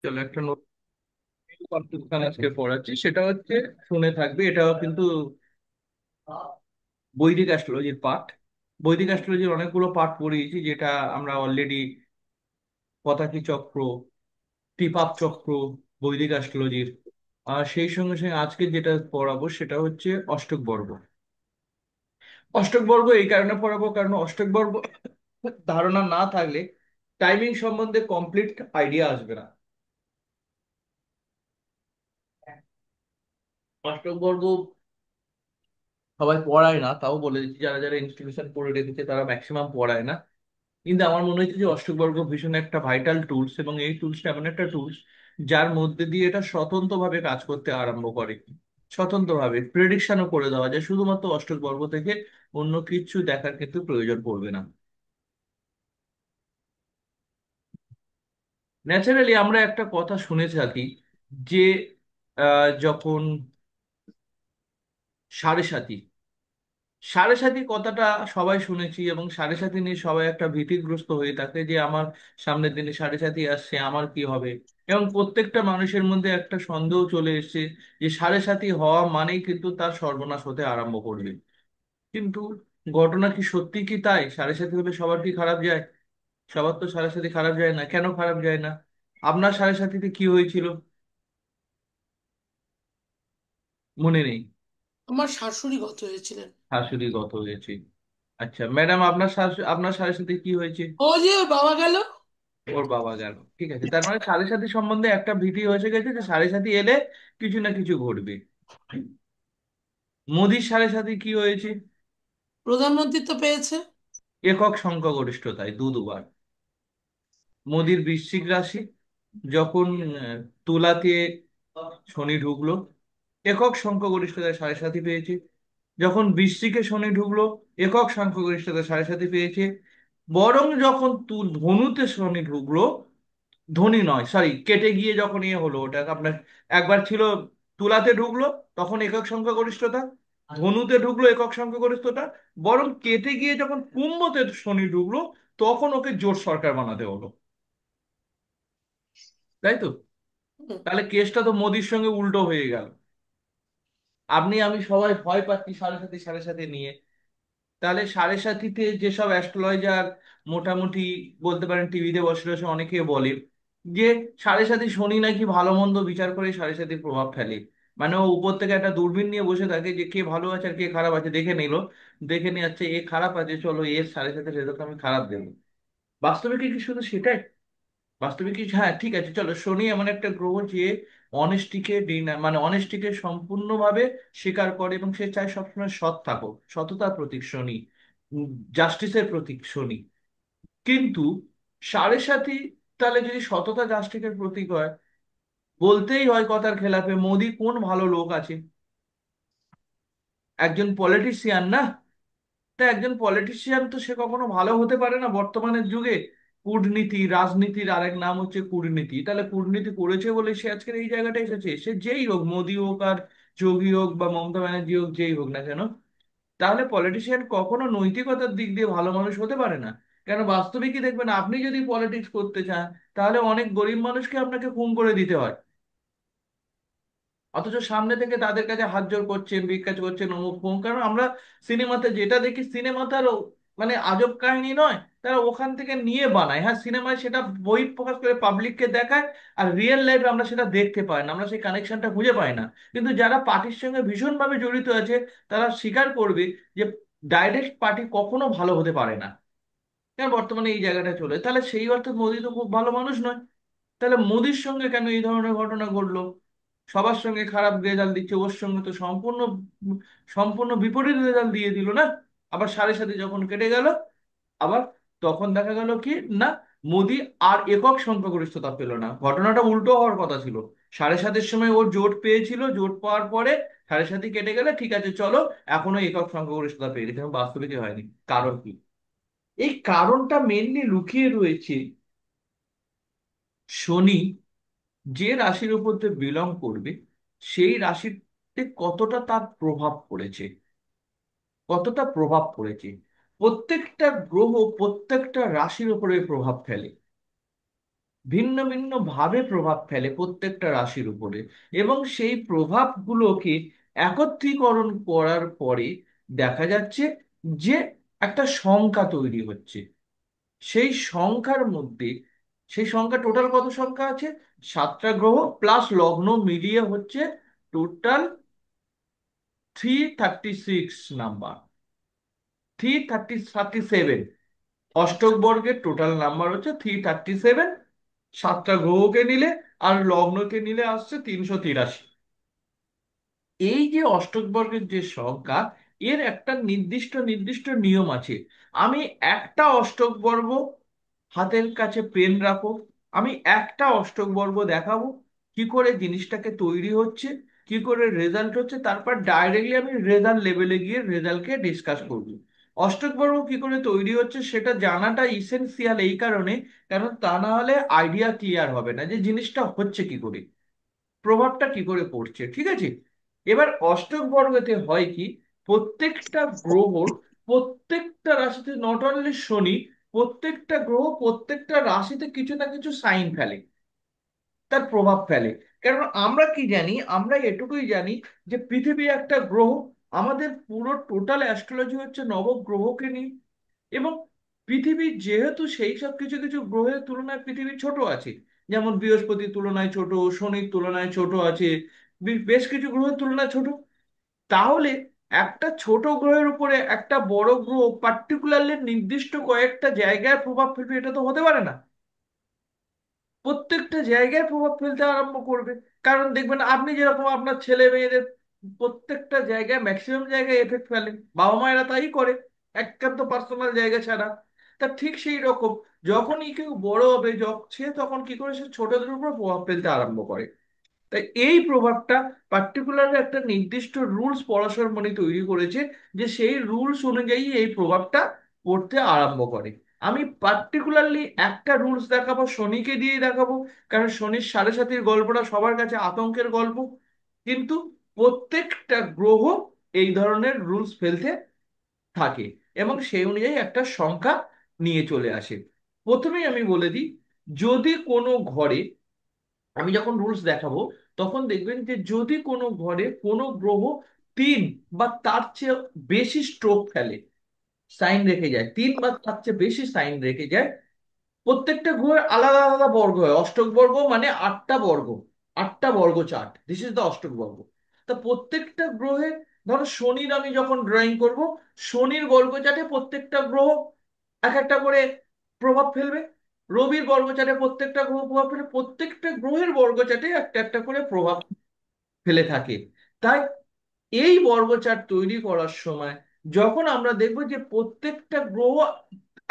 চলো একটা নতুন কনফিউশন আজকে পড়াচ্ছি, সেটা হচ্ছে শুনে থাকবে। এটাও কিন্তু বৈদিক অ্যাস্ট্রোলজির পার্ট। বৈদিক অ্যাস্ট্রোলজির অনেকগুলো পার্ট পড়িয়েছি, যেটা আমরা অলরেডি পতাকি চক্র, ত্রিপাদ চক্র, বৈদিক অ্যাস্ট্রোলজির। আর সেই সঙ্গে সঙ্গে আজকে যেটা পড়াবো সেটা হচ্ছে অষ্টক বর্গ। অষ্টক বর্গ এই কারণে পড়াবো কারণ অষ্টক বর্গ ধারণা না থাকলে টাইমিং সম্বন্ধে কমপ্লিট আইডিয়া আসবে না। অষ্টক বর্গ সবাই পড়ায় না, তাও বলে দিচ্ছি, যারা যারা ইনস্টিটিউশন পড়ে রেখেছে তারা ম্যাক্সিমাম পড়ায় না। কিন্তু আমার মনে হচ্ছে যে অষ্টবর্গ ভীষণ একটা ভাইটাল টুলস, এবং এই টুলসটা এমন একটা টুলস যার মধ্যে দিয়ে এটা স্বতন্ত্রভাবে কাজ করতে আরম্ভ করে। স্বতন্ত্রভাবে প্রেডিকশনও করে দেওয়া যায়, শুধুমাত্র অষ্টবর্গ থেকে অন্য কিছু দেখার কিন্তু প্রয়োজন পড়বে না। ন্যাচারালি আমরা একটা কথা শুনে থাকি যে যখন সাড়ে সাতি সাড়ে সাথী কথাটা সবাই শুনেছি, এবং সাড়ে সাথী নিয়ে সবাই একটা ভীতিগ্রস্ত হয়ে থাকে যে আমার সামনের দিনে সাড়ে সাথী আসছে, আমার কি হবে। এবং প্রত্যেকটা মানুষের মধ্যে একটা সন্দেহ চলে এসেছে যে সাড়ে সাথী হওয়া মানেই কিন্তু তার সর্বনাশ হতে আরম্ভ করবে। কিন্তু ঘটনা কি সত্যি কি তাই? সাড়ে সাথী হলে সবার কি খারাপ যায়? সবার তো সাড়ে সাথী খারাপ যায় না। কেন খারাপ যায় না? আপনার সাড়ে সাথীতে কি হয়েছিল মনে নেই? আমার শাশুড়ি গত হয়েছিলেন। শাশুড়ি গত হয়েছে। আচ্ছা ম্যাডাম, আপনার সাড়ে সাথে কি হয়েছে? ও যে ওর বাবা গেল। ওর বাবা গেল, ঠিক আছে। তার মানে সাড়ে সাথী সম্বন্ধে একটা ভীতি হয়ে গেছে যে সাড়ে সাথী এলে কিছু না কিছু ঘটবে। মোদির সাড়ে সাথী কি হয়েছে? প্রধানমন্ত্রী তো পেয়েছে। একক সংখ্যাগরিষ্ঠতায় দুবার। মোদির বৃশ্চিক রাশি, যখন তুলাতে শনি ঢুকলো একক সংখ্যাগরিষ্ঠতায় সাড়ে সাথী পেয়েছে। যখন বৃশ্চিকে শনি ঢুকলো একক সংখ্যাগরিষ্ঠতায় সাড়ে সাথী পেয়েছে। বরং যখন ধনুতে শনি ঢুকলো, ধনী নয় সরি, কেটে গিয়ে যখন ইয়ে হলো ওটা আপনার, একবার ছিল তুলাতে ঢুকলো তখন একক সংখ্যা গরিষ্ঠতা, ধনুতে ঢুকলো একক সংখ্যা গরিষ্ঠতা, বরং কেটে গিয়ে যখন কুম্ভতে শনি ঢুকলো তখন ওকে জোট সরকার বানাতে হলো। তাই তো? হুম। তাহলে কেসটা তো মোদির সঙ্গে উল্টো হয়ে গেল। আপনি আমি সবাই ভয় পাচ্ছি সাড়ে সাথে নিয়ে। তাহলে সাড়ে সাথীতে যেসব অ্যাস্ট্রোলজার মোটামুটি বলতে পারেন টিভিতে বসে বসে অনেকে বলে যে সাড়ে সাথী শনি নাকি ভালো মন্দ বিচার করে সাড়ে সাথীর প্রভাব ফেলে। মানে ও উপর থেকে একটা দূরবীন নিয়ে বসে থাকে যে কে ভালো আছে আর কে খারাপ আছে দেখে নিল, দেখে নিয়ে যাচ্ছে এ খারাপ আছে, চলো এর সাড়ে সাথে রেজাল্ট আমি খারাপ দেবো। বাস্তবে কি কি শুধু সেটাই? বাস্তবে কি, হ্যাঁ ঠিক আছে চলো, শনি এমন একটা গ্রহ যে অনেস্টিকে মানে অনেস্টিকে সম্পূর্ণভাবে স্বীকার করে, এবং সে চায় সবসময় সৎ থাকো। সততার প্রতীক শনি, জাস্টিসের প্রতীক শনি। কিন্তু সাড়ে সাথী তাহলে যদি সততা জাস্টিসের প্রতীক হয়, বলতেই হয় কথার খেলাফে মোদি কোন ভালো লোক আছে? একজন পলিটিশিয়ান না? তা একজন পলিটিশিয়ান তো সে কখনো ভালো হতে পারে না বর্তমানের যুগে। কূটনীতি, রাজনীতির আরেক নাম হচ্ছে কূটনীতি। তাহলে কূটনীতি করেছে বলে সে আজকের এই জায়গাটা এসেছে। সে যেই হোক, মোদি হোক আর যোগী হোক বা মমতা ব্যানার্জি হোক, যেই হোক না কেন, তাহলে পলিটিশিয়ান কখনো নৈতিকতার দিক দিয়ে ভালো মানুষ হতে পারে না। কেন বাস্তবিকই দেখবেন, আপনি যদি পলিটিক্স করতে চান তাহলে অনেক গরিব মানুষকে আপনাকে খুন করে দিতে হয়, অথচ সামনে থেকে তাদের কাছে হাত জোড় করছেন, ভিক্ষা করছেন, অমুক ফমুক। কারণ আমরা সিনেমাতে যেটা দেখি, সিনেমা তার মানে আজব কাহিনী নয়, তারা ওখান থেকে নিয়ে বানায়। হ্যাঁ, সিনেমায় সেটা বই প্রকাশ করে পাবলিককে দেখায়, আর রিয়েল লাইফে আমরা সেটা দেখতে পাই না, আমরা সেই কানেকশনটা খুঁজে পাই না। কিন্তু যারা পার্টির সঙ্গে ভীষণভাবে জড়িত আছে তারা স্বীকার করবে যে ডাইরেক্ট পার্টি কখনো ভালো হতে পারে না। কেন বর্তমানে এই জায়গাটা চলে, তাহলে সেই অর্থে মোদি তো খুব ভালো মানুষ নয়। তাহলে মোদির সঙ্গে কেন এই ধরনের ঘটনা ঘটলো? সবার সঙ্গে খারাপ রেজাল্ট দিচ্ছে, ওর সঙ্গে তো সম্পূর্ণ সম্পূর্ণ বিপরীত রেজাল্ট দিয়ে দিল না? আবার সাড়ে সাথে যখন কেটে গেল, আবার তখন দেখা গেল কি না, মোদি আর একক সংখ্যাগরিষ্ঠতা পেল না। ঘটনাটা উল্টো হওয়ার কথা ছিল। সাড়ে সাতের সময় ও জোট পেয়েছিল, জোট পাওয়ার পরে সাড়ে সাথে কেটে গেলে ঠিক আছে চলো, এখনো একক সংখ্যাগরিষ্ঠতা পেয়ে গেছে, এবং বাস্তবে কি হয়নি। কারণ কি? এই কারণটা মেনলি লুকিয়ে রয়েছে শনি যে রাশির উপর দিয়ে বিলং করবে সেই রাশিতে কতটা তার প্রভাব পড়েছে, কতটা প্রভাব পড়েছে। প্রত্যেকটা গ্রহ প্রত্যেকটা রাশির উপরে প্রভাব ফেলে। ভিন্ন ভিন্ন ভাবে প্রভাব ফেলে প্রত্যেকটা রাশির উপরে। এবং সেই প্রভাবগুলোকে একত্রীকরণ করার পরে দেখা যাচ্ছে যে একটা সংখ্যা তৈরি হচ্ছে। সেই সংখ্যার মধ্যে, সেই সংখ্যা টোটাল কত সংখ্যা আছে? 7টা গ্রহ প্লাস লগ্ন মিলিয়ে হচ্ছে টোটাল 336 নাম্বার, 337। অষ্টক বর্গের টোটাল নাম্বার হচ্ছে 337। 7টা গ্রহকে নিলে আর লগ্নকে নিলে আসছে 383। এই যে অষ্টক বর্গের যে সংখ্যা, এর একটা নির্দিষ্ট নির্দিষ্ট নিয়ম আছে। আমি একটা অষ্টক বর্গ, হাতের কাছে পেন রাখো, আমি একটা অষ্টক বর্গ দেখাবো কি করে জিনিসটাকে তৈরি হচ্ছে, কি করে রেজাল্ট হচ্ছে, তারপর ডাইরেক্টলি আমি রেজাল্ট লেভেলে গিয়ে রেজাল্টকে ডিসকাস করব। অষ্টক বর্গ কি করে তৈরি হচ্ছে সেটা জানাটা ইসেনসিয়াল এই কারণে, কারণ তা না হলে আইডিয়া ক্লিয়ার হবে না যে জিনিসটা হচ্ছে কি করে, প্রভাবটা কি করে পড়ছে। ঠিক আছে, এবার অষ্টক বর্গতে হয় কি, প্রত্যেকটা গ্রহর প্রত্যেকটা রাশিতে, নট অনলি শনি, প্রত্যেকটা গ্রহ প্রত্যেকটা রাশিতে কিছু না কিছু সাইন ফেলে, তার প্রভাব ফেলে। কারণ আমরা কি জানি, আমরা এটুকুই জানি যে পৃথিবী একটা গ্রহ। আমাদের পুরো টোটাল অ্যাস্ট্রোলজি হচ্ছে নবগ্রহকে নিয়ে। এবং পৃথিবী যেহেতু সেই সব কিছু কিছু গ্রহের তুলনায় পৃথিবী ছোট আছে, যেমন বৃহস্পতির তুলনায় ছোট, শনির তুলনায় ছোট আছে, বেশ কিছু গ্রহের তুলনায় ছোট। তাহলে একটা ছোট গ্রহের উপরে একটা বড় গ্রহ পার্টিকুলারলি নির্দিষ্ট কয়েকটা জায়গায় প্রভাব ফেলবে, এটা তো হতে পারে না। প্রত্যেকটা জায়গায় প্রভাব ফেলতে আরম্ভ করবে। কারণ দেখবেন আপনি যেরকম আপনার ছেলে মেয়েদের প্রত্যেকটা জায়গায়, ম্যাক্সিমাম জায়গায় এফেক্ট ফেলে, বাবা মায়েরা তাই করে, একান্ত পার্সোনাল জায়গা ছাড়া। তা ঠিক সেই রকম যখনই কেউ বড় হবে, সে তখন কি করে, সে ছোটদের উপর প্রভাব ফেলতে আরম্ভ করে। তাই এই প্রভাবটা পার্টিকুলার একটা নির্দিষ্ট রুলস পরাশর মণি তৈরি করেছে, যে সেই রুলস অনুযায়ী এই প্রভাবটা পড়তে আরম্ভ করে। আমি পার্টিকুলারলি একটা রুলস দেখাবো, শনিকে দিয়ে দেখাবো, কারণ শনির সাড়ে সাতির গল্পটা সবার কাছে আতঙ্কের গল্প। কিন্তু প্রত্যেকটা গ্রহ এই ধরনের রুলস ফেলতে থাকে এবং সেই অনুযায়ী একটা সংখ্যা নিয়ে চলে আসে। প্রথমেই আমি বলে দিই, যদি কোনো ঘরে, আমি যখন রুলস দেখাবো তখন দেখবেন যে যদি কোনো ঘরে কোনো গ্রহ 3 বা তার চেয়ে বেশি স্ট্রোক ফেলে, সাইন রেখে যায়, 3 বা তার চেয়ে বেশি সাইন রেখে যায়, প্রত্যেকটা গ্রহের আলাদা আলাদা বর্গ হয়। অষ্টক বর্গ মানে 8টা বর্গ, 8টা বর্গ চার্ট, দিস ইজ দ্য অষ্টক বর্গ। তা প্রত্যেকটা গ্রহে, ধরো শনির আমি যখন ড্রয়িং করব, শনির বর্গ চার্টে প্রত্যেকটা গ্রহ এক একটা করে প্রভাব ফেলবে। রবির বর্গ চার্টে প্রত্যেকটা গ্রহ প্রভাব ফেলবে, প্রত্যেকটা গ্রহের বর্গ চার্টে একটা একটা করে প্রভাব ফেলে থাকে। তাই এই বর্গচার্ট তৈরি করার সময় যখন আমরা দেখব যে প্রত্যেকটা গ্রহ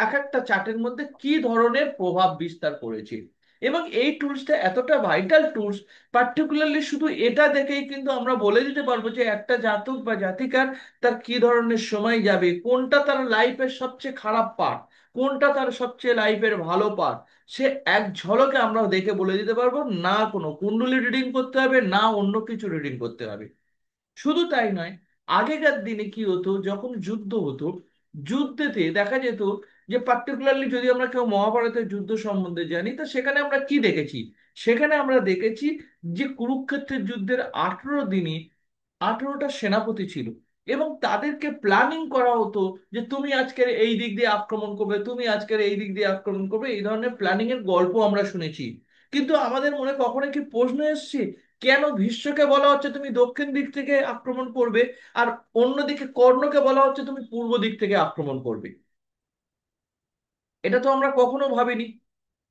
এক একটা চার্টের মধ্যে কি ধরনের প্রভাব বিস্তার করেছে, এবং এই টুলসটা এতটা ভাইটাল টুলস, পার্টিকুলারলি শুধু এটা দেখেই কিন্তু আমরা বলে দিতে পারবো যে একটা জাতক বা জাতিকার তার কি ধরনের সময় যাবে, কোনটা তার লাইফের সবচেয়ে খারাপ পার্ট, কোনটা তার সবচেয়ে লাইফের ভালো পার্ট, সে এক ঝলকে আমরা দেখে বলে দিতে পারবো। না কোনো কুণ্ডলী রিডিং করতে হবে, না অন্য কিছু রিডিং করতে হবে। শুধু তাই নয়, আগেকার দিনে কি হতো, যখন যুদ্ধ হতো, যুদ্ধেতে দেখা যেত যে পার্টিকুলারলি যদি আমরা কেউ মহাভারতের যুদ্ধ সম্বন্ধে জানি, তো সেখানে আমরা কি দেখেছি, সেখানে আমরা দেখেছি যে কুরুক্ষেত্রের যুদ্ধের 18 দিনে 18টা সেনাপতি ছিল, এবং তাদেরকে প্ল্যানিং করা হতো যে তুমি আজকের এই দিক দিয়ে আক্রমণ করবে, তুমি আজকের এই দিক দিয়ে আক্রমণ করবে, এই ধরনের প্ল্যানিং এর গল্প আমরা শুনেছি। কিন্তু আমাদের মনে কখনো কি প্রশ্ন এসেছে, কেন ভীষ্মকে বলা হচ্ছে তুমি দক্ষিণ দিক থেকে আক্রমণ করবে, আর অন্যদিকে কর্ণকে বলা হচ্ছে তুমি পূর্ব দিক থেকে আক্রমণ করবে? এটা তো আমরা কখনো ভাবিনি।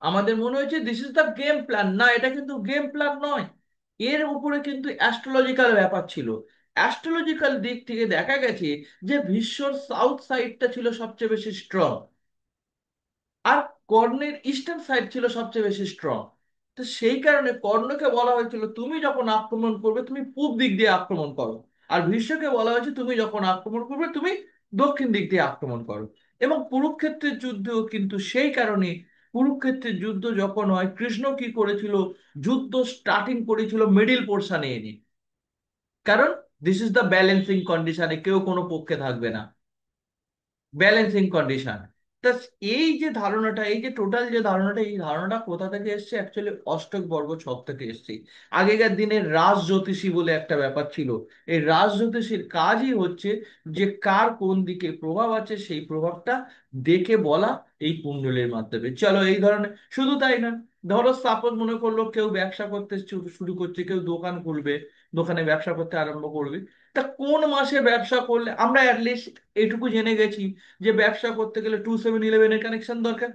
আমাদের মনে হয়েছে this is the game plan. না, এটা কিন্তু গেম প্ল্যান নয়, এর উপরে কিন্তু অ্যাস্ট্রোলজিক্যাল ব্যাপার ছিল। অ্যাস্ট্রোলজিক্যাল দিক থেকে দেখা গেছে যে বিশ্বর সাউথ সাইডটা ছিল সবচেয়ে বেশি স্ট্রং, আর কর্ণের ইস্টার্ন সাইড ছিল সবচেয়ে বেশি স্ট্রং। তো সেই কারণে কর্ণকে বলা হয়েছিল তুমি যখন আক্রমণ করবে তুমি পূব দিক দিয়ে আক্রমণ করো, আর ভীষ্মকে বলা হয়েছে তুমি যখন আক্রমণ করবে তুমি দক্ষিণ দিক দিয়ে আক্রমণ করো। এবং কুরুক্ষেত্রের যুদ্ধও কিন্তু সেই কারণে, কুরুক্ষেত্রের যুদ্ধ যখন হয় কৃষ্ণ কি করেছিল, যুদ্ধ স্টার্টিং করেছিল মিডিল পোর্শনে এনে। কারণ দিস ইজ দ্য ব্যালেন্সিং কন্ডিশনে কেউ কোনো পক্ষে থাকবে না, ব্যালেন্সিং কন্ডিশন। তা এই যে ধারণাটা, এই যে টোটাল যে ধারণাটা, এই ধারণাটা কোথা থেকে এসছে? অ্যাকচুয়ালি অষ্টক বর্গ ছক থেকে এসছে। আগেকার দিনে রাজ জ্যোতিষী বলে একটা ব্যাপার ছিল। এই রাজ জ্যোতিষীর কাজই হচ্ছে যে কার কোন দিকে প্রভাব আছে সেই প্রভাবটা দেখে বলা এই কুণ্ডলীর মাধ্যমে। চলো এই ধরনের, শুধু তাই না, ধরো সাপোজ মনে করলো কেউ ব্যবসা করতে শুরু করছে, কেউ দোকান খুলবে, দোকানে ব্যবসা করতে আরম্ভ করবে। তা কোন মাসে ব্যবসা করলে আমরা অ্যাটলিস্ট এইটুকু জেনে গেছি যে ব্যবসা করতে গেলে 2711-এর কানেকশন দরকার।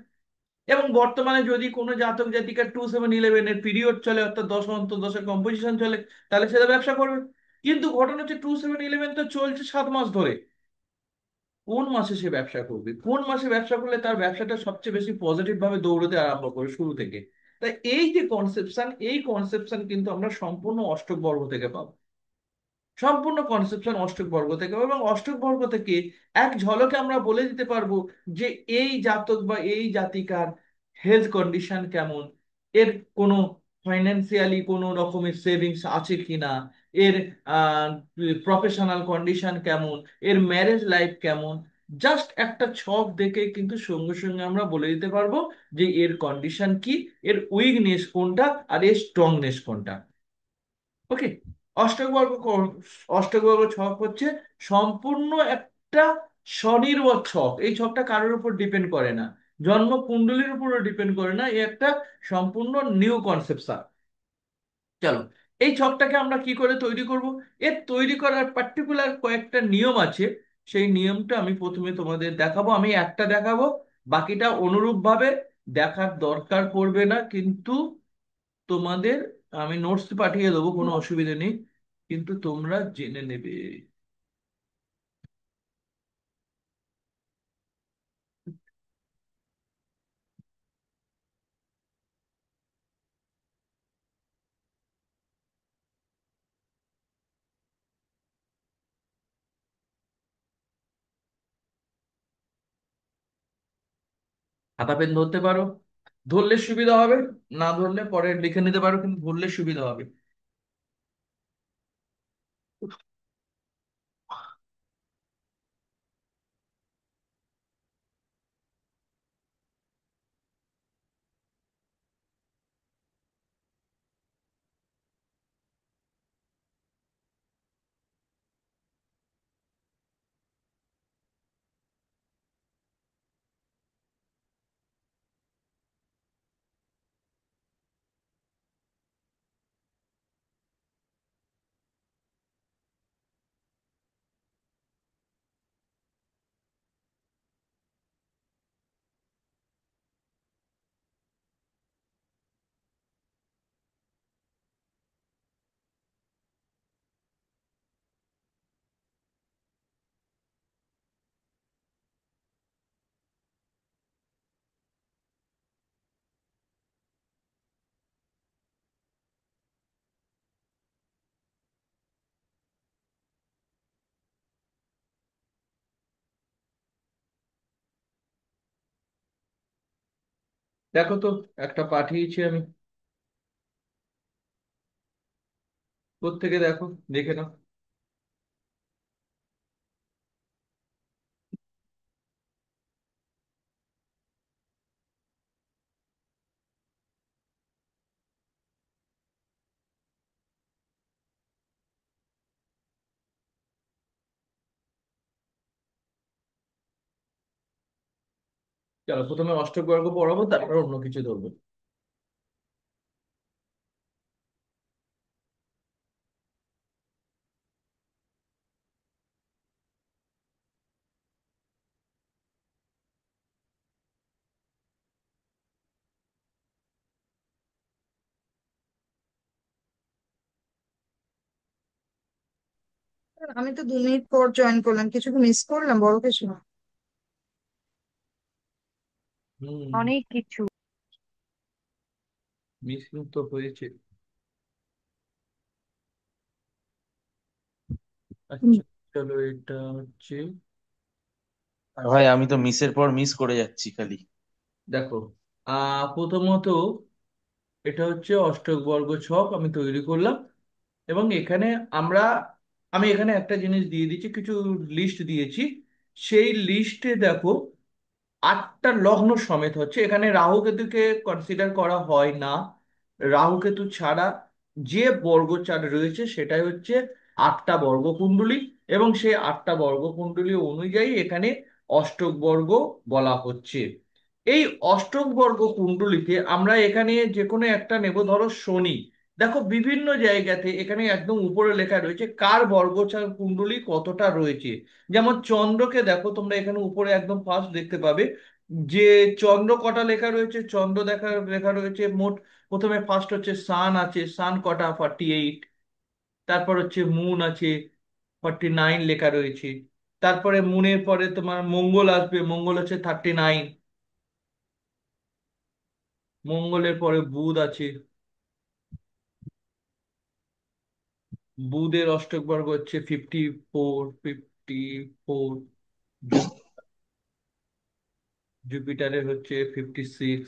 এবং বর্তমানে যদি কোনো জাতক জাতিকার 2711-এর পিরিয়ড চলে, অর্থাৎ দশ অন্তর দশের কম্পোজিশন চলে, তাহলে সেটা ব্যবসা করবে। কিন্তু ঘটনা হচ্ছে 2711 তো চলছে 7 মাস ধরে। কোন মাসে সে ব্যবসা করবে? কোন মাসে ব্যবসা করলে তার ব্যবসাটা সবচেয়ে বেশি পজিটিভ ভাবে দৌড়তে আরম্ভ করে শুরু থেকে? তাই এই যে কনসেপশন, এই কনসেপশন কিন্তু আমরা সম্পূর্ণ অষ্টক বর্গ থেকে পাবো। সম্পূর্ণ কনসেপশন অষ্টক বর্গ থেকে, এবং অষ্টক বর্গ থেকে এক ঝলকে আমরা বলে দিতে পারবো যে এই জাতক বা এই জাতিকার হেলথ কন্ডিশন কেমন, এর কোনো ফাইন্যান্সিয়ালি কোনো রকমের সেভিংস আছে কিনা, এর প্রফেশনাল কন্ডিশন কেমন, এর ম্যারেজ লাইফ কেমন। জাস্ট একটা ছক দেখে কিন্তু সঙ্গে সঙ্গে আমরা বলে দিতে পারবো যে এর কন্ডিশন কি, এর উইকনেস কোনটা, আর এর স্ট্রংনেস কোনটা। ওকে। অষ্টক বর্গ অষ্টক বর্গ ছক হচ্ছে সম্পূর্ণ একটা স্বনির্ভর ছক। এই ছকটা কারোর উপর ডিপেন্ড করে না, জন্ম কুণ্ডলীর উপরও ডিপেন্ড করে না। এই একটা সম্পূর্ণ নিউ কনসেপ্ট। চলো, এই ছকটাকে আমরা কি করে তৈরি করব? এর তৈরি করার পার্টিকুলার কয়েকটা নিয়ম আছে। সেই নিয়মটা আমি প্রথমে তোমাদের দেখাবো, আমি একটা দেখাবো, বাকিটা অনুরূপ ভাবে দেখার দরকার পড়বে না কিন্তু তোমাদের আমি নোটস পাঠিয়ে দেবো, কোনো অসুবিধা নেই, কিন্তু তোমরা জেনে নেবে। খাতা পেন ধরতে পারো, ধরলে সুবিধা হবে, না ধরলে পরে লিখে নিতে পারো, কিন্তু ধরলে সুবিধা হবে। দেখো তো, একটা পাঠিয়েছি আমি, প্রত্যেকে দেখো, দেখে নাও। চলো প্রথমে অষ্টক বর্গ পড়াবো, তারপর অন্য কিছু ধরবো। আমি তো 2 মিনিট পর জয়েন করলাম, কিছু কি মিস করলাম বড় কিছু? হুম। অনেক কিছু। মিসিং তো হয়েছে। হুম। আচ্ছা, চলো এটা হচ্ছে, আর ভাই আমি তো মিসের পর মিস করে যাচ্ছি খালি। দেখো, প্রথমত এটা হচ্ছে অষ্টক বর্গ ছক আমি তৈরি করলাম। এবং এখানে আমরা, আমি এখানে একটা জিনিস দিয়ে দিচ্ছি, কিছু লিস্ট দিয়েছি। সেই লিস্টে দেখো আটটা লগ্ন সমেত হচ্ছে, এখানে রাহু কেতুকে কনসিডার করা হয় না। রাহু কেতু ছাড়া যে বর্গচার রয়েছে সেটাই হচ্ছে আটটা বর্গকুণ্ডলী, এবং সেই আটটা বর্গকুণ্ডলী অনুযায়ী এখানে অষ্টক বর্গ বলা হচ্ছে। এই অষ্টক বর্গ কুণ্ডলীতে আমরা এখানে যে কোনো একটা নেব, ধরো শনি। দেখো বিভিন্ন জায়গাতে এখানে একদম উপরে লেখা রয়েছে কার বর্গচার কুণ্ডলী কতটা রয়েছে। যেমন চন্দ্রকে দেখো তোমরা এখানে উপরে একদম ফার্স্ট দেখতে পাবে যে চন্দ্র কটা লেখা রয়েছে, চন্দ্র লেখা রয়েছে মোট। প্রথমে ফার্স্ট হচ্ছে সান আছে, সান কটা 48। তারপর হচ্ছে মুন আছে, 49 লেখা রয়েছে। তারপরে মুনের পরে তোমার মঙ্গল আসবে, মঙ্গল হচ্ছে 39। মঙ্গলের পরে বুধ আছে, বুধের অষ্টক বর্গ হচ্ছে 54। জুপিটারের হচ্ছে 56।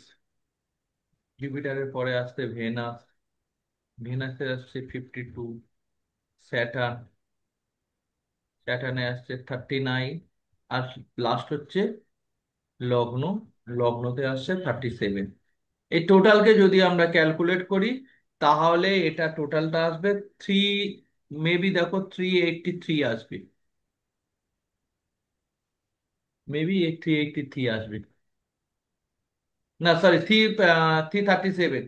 জুপিটারের পরে আসছে ভেনাস, ভেনাসের আসছে 52। স্যাটার্ন, স্যাটার্নে আসছে 39। আর লাস্ট হচ্ছে লগ্ন, লগ্নতে আসছে 37। এই টোটালকে যদি আমরা ক্যালকুলেট করি তাহলে এটা টোটালটা আসবে থ্রি, মেবি দেখো 383 আসবে, মেবি 383 আসবে। না সরি, 337,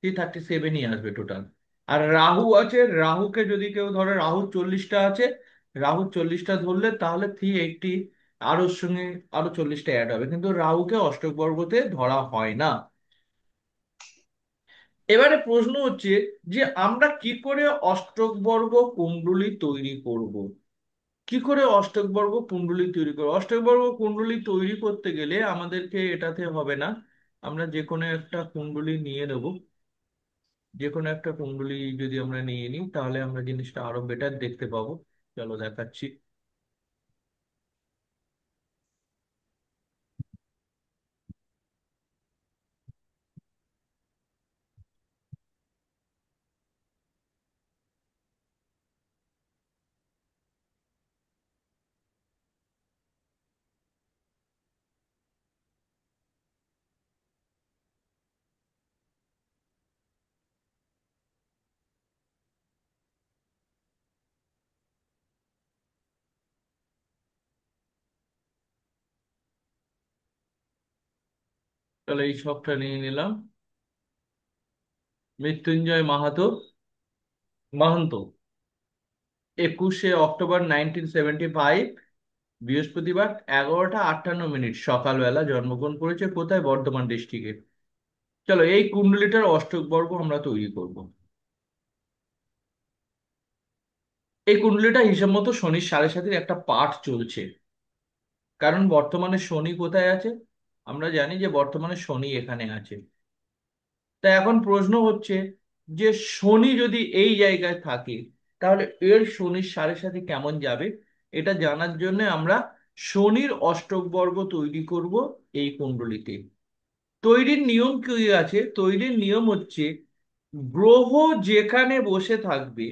337ই আসবে টোটাল। আর রাহু আছে, রাহুকে যদি কেউ ধরে, রাহু 40টা আছে, রাহু 40টা ধরলে তাহলে 380, আর ওর সঙ্গে আরো 40টা অ্যাড হবে, কিন্তু রাহুকে অষ্টক বর্গতে ধরা হয় না। এবারে প্রশ্ন হচ্ছে যে আমরা কি করে অষ্টক বর্গ কুণ্ডলী তৈরি করব। কি করে অষ্টক বর্গ কুণ্ডলী তৈরি করবো? অষ্টক বর্গ কুণ্ডলী তৈরি করতে গেলে আমাদেরকে এটাতে হবে না, আমরা যে কোনো একটা কুণ্ডলী নিয়ে নেব। যে কোনো একটা কুণ্ডলী যদি আমরা নিয়ে নিই তাহলে আমরা জিনিসটা আরো বেটার দেখতে পাবো। চলো দেখাচ্ছি। তাহলে এই সবটা নিয়ে নিলাম। মৃত্যুঞ্জয় মাহাতো, মাহাতো, 21শে অক্টোবর 1975, বৃহস্পতিবার, 11টা 58 মিনিট সকালবেলা জন্মগ্রহণ করেছে। কোথায়? বর্ধমান ডিস্ট্রিক্টে। চলো এই কুণ্ডলীটার অষ্টক বর্গ আমরা তৈরি করব। এই কুণ্ডলীটা হিসাব মতো শনির 7.5-এর একটা পাঠ চলছে। কারণ বর্তমানে শনি কোথায় আছে? আমরা জানি যে বর্তমানে শনি এখানে আছে। তা এখন প্রশ্ন হচ্ছে যে শনি যদি এই জায়গায় থাকে তাহলে এর শনির 7.5 কেমন যাবে। এটা জানার জন্য আমরা শনির অষ্টক বর্গ তৈরি করব এই কুণ্ডলীতে। তৈরির নিয়ম কি আছে? তৈরির নিয়ম হচ্ছে গ্রহ যেখানে বসে থাকবে,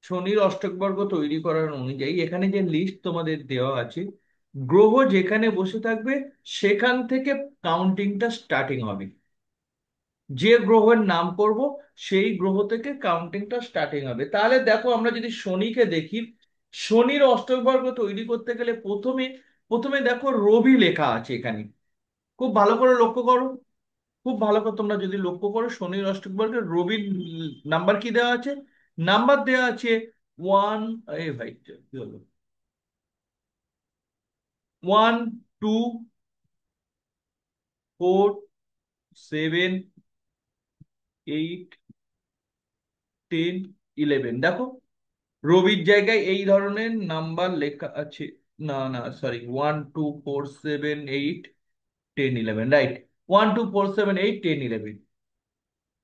শনির অষ্টক বর্গ তৈরি করার অনুযায়ী এখানে যে লিস্ট তোমাদের দেওয়া আছে, গ্রহ যেখানে বসে থাকবে সেখান থেকে কাউন্টিংটা স্টার্টিং হবে। যে গ্রহের নাম করব সেই গ্রহ থেকে কাউন্টিংটা স্টার্টিং হবে। তাহলে দেখো আমরা যদি শনিকে দেখি, শনির অষ্টক বর্গ তৈরি করতে গেলে প্রথমে প্রথমে দেখো রবি লেখা আছে এখানে। খুব ভালো করে লক্ষ্য করো, খুব ভালো করে তোমরা যদি লক্ষ্য করো শনির অষ্টক বর্গে রবির নাম্বার কি দেওয়া আছে? নাম্বার দেওয়া আছে ওয়ান, এই ভাই কি হলো, 1, 2, 4, 7, 8, 10, 11। দেখো রবির জায়গায় এই ধরনের নাম্বার লেখা আছে। না না সরি, 1, 2, 4, 7, 8, 10, 11, রাইট। 1, 2, 4, 7, 8, 10, 11।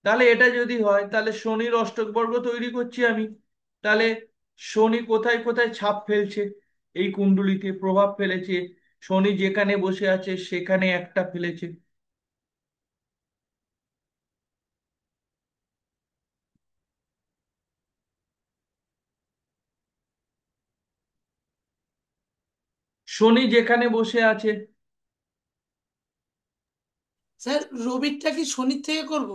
তাহলে এটা যদি হয় তাহলে শনির অষ্টক বর্গ তৈরি করছি আমি। তাহলে শনি কোথায় কোথায় ছাপ ফেলছে এই কুণ্ডলীতে, প্রভাব ফেলেছে। শনি যেখানে বসে আছে সেখানে একটা ফেলেছে। শনি যেখানে বসে আছে, স্যার রবিরটা কি শনির থেকে করব?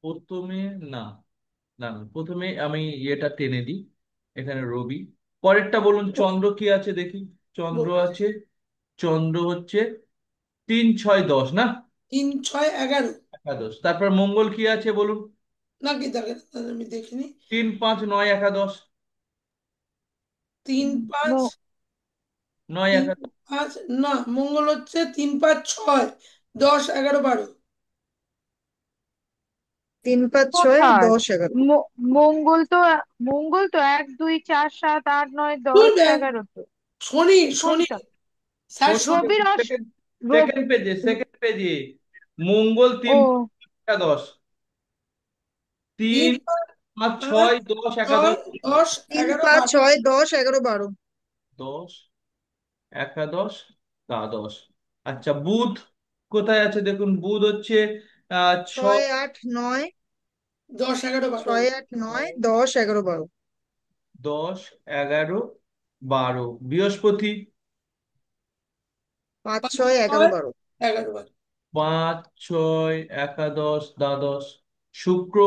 প্রথমে না, না না, প্রথমে আমি ইয়েটা টেনে দিই, এখানে রবি। পরেরটা বলুন, চন্দ্র কি আছে দেখি। চন্দ্র বলুন। আছে, চন্দ্র হচ্ছে 3 6 10 না, 3 6 11। একাদশ। তারপর মঙ্গল কি আছে বলুন। নাকি দেখেন, আমি দেখিনি। 3 5 9 একাদশ, 3 5, ম- 9 তিন একাদশ। 5। না, মঙ্গল হচ্ছে 3 5 6 10 11 12। 3 5 6 কোথায়? 10 11। ম- মঙ্গল তো মঙ্গল তো 1 2 4 7 8 9 10 বলবেন 11 তো। শনি, শনি। কোনটা? স্যার শনি। রবির সেকেন্ড, রব সেকেন্ড পেজে, সেকেন্ড পেজে মঙ্গল ও 3 5 একাদশ, তিন 3 5 6 10 একাদশ। ছয় দশ তিন এগারো পাঁচ বারো ছয় দশ এগারো বারো 10 একাদশ দ্বাদশ। আচ্ছা, বুধ কোথায় আছে দেখুন। বুধ হচ্ছে ছয় আট নয় 10 11 12। 6 8 9 10 11 12। 10 11 12। বৃহস্পতি 5 পাঁচ 6 11 ছয় 12। 11 12। 5 6 একাদশ দ্বাদশ। শুক্র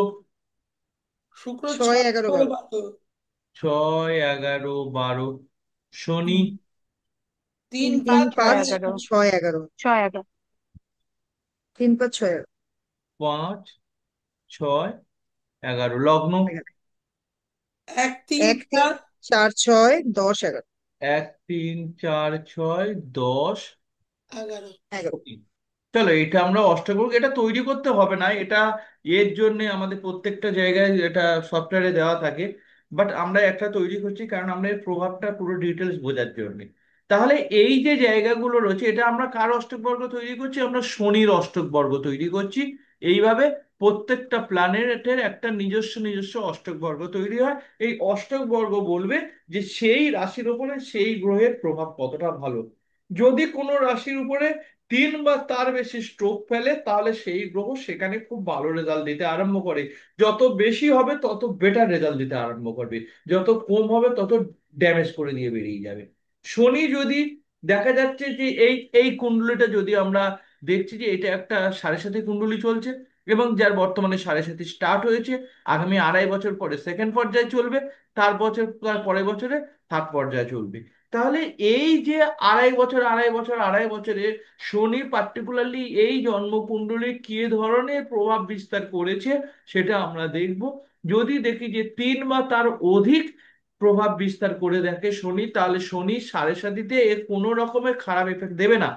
শুক্র 6 ছয় 11 ছয় 12। বারো 6 11 12। শনি হুম। তিন 3 পাঁচ 6 5 ছয় 11 6 11। 6 11। 3 5 6 11। 5 6 11। লগ্ন 1 3 1 3 4 4 6 10 11। 1 3 4 6 10। 11। 11। চলো এটা আমরা অষ্টক, এটা তৈরি করতে হবে না, এটা এর জন্য আমাদের প্রত্যেকটা জায়গায় এটা সফটওয়্যারে দেওয়া থাকে। বাট আমরা একটা তৈরি করছি কারণ আমরা এর প্রভাবটা পুরো ডিটেলস বোঝার জন্য। তাহলে এই যে জায়গাগুলো রয়েছে, এটা আমরা কার অষ্টক বর্গ তৈরি করছি, আমরা শনির অষ্টক বর্গ তৈরি করছি। এইভাবে প্রত্যেকটা প্ল্যানেটের একটা নিজস্ব নিজস্ব অষ্টক বর্গ তৈরি হয়। এই অষ্টক বর্গ বলবে যে সেই রাশির উপরে সেই গ্রহের প্রভাব কতটা ভালো। যদি কোনো রাশির উপরে 3 বা তার বেশি স্ট্রোক ফেলে, তাহলে সেই গ্রহ সেখানে খুব ভালো রেজাল্ট দিতে আরম্ভ করে। যত বেশি হবে তত বেটার রেজাল্ট দিতে আরম্ভ করবে, যত কম হবে তত ড্যামেজ করে দিয়ে বেরিয়ে যাবে। শনি যদি দেখা যাচ্ছে যে এই এই কুণ্ডলীটা যদি আমরা দেখছি যে এটা একটা সাড়ে সাথী কুণ্ডলী চলছে, এবং যার বর্তমানে সাড়ে সাথী স্টার্ট হয়েছে, আগামী 2.5 বছর পরে সেকেন্ড পর্যায়ে চলবে, তার পরের বছরে থার্ড পর্যায়ে চলবে। তাহলে এই যে 2.5 বছর 2.5 বছর 2.5 বছরে শনি পার্টিকুলারলি এই জন্মকুণ্ডলী কি ধরনের প্রভাব বিস্তার করেছে, সেটা আমরা দেখব। যদি দেখি যে 3 বা তার অধিক প্রভাব বিস্তার করে দেখে শনি, তাহলে শনি সাড়ে সাথীতে এর কোনো রকমের খারাপ এফেক্ট দেবে না।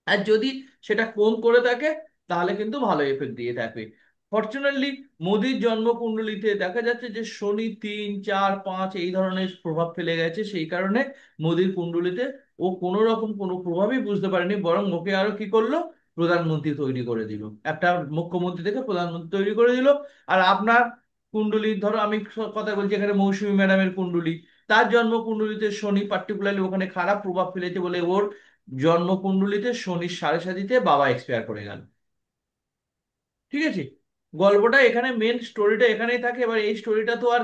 আর যদি সেটা কম করে থাকে, তাহলে কিন্তু ভালো এফেক্ট দিয়ে থাকবে। ফর্চুনেটলি মোদির জন্মকুণ্ডলিতে দেখা যাচ্ছে যে শনি 3 4 5 এই ধরনের প্রভাব ফেলে গেছে, সেই কারণে মোদির কুণ্ডলিতে ও কোনো রকম কোনো প্রভাবই বুঝতে পারেনি, বরং ওকে আরো কি করলো, প্রধানমন্ত্রী তৈরি করে দিল, একটা মুখ্যমন্ত্রী থেকে প্রধানমন্ত্রী তৈরি করে দিল। আর আপনার কুণ্ডলী ধরো, আমি কথা বলছি এখানে মৌসুমী ম্যাডামের কুণ্ডলী, তার জন্মকুণ্ডলিতে শনি পার্টিকুলারলি ওখানে খারাপ প্রভাব ফেলেছে বলে ওর জন্মকুণ্ডলিতে শনির সাড়ে সাথীতে বাবা এক্সপায়ার করে গেল। ঠিক আছে, গল্পটা এখানে, মেন স্টোরিটা এখানেই থাকে। এবার এই স্টোরিটা তো আর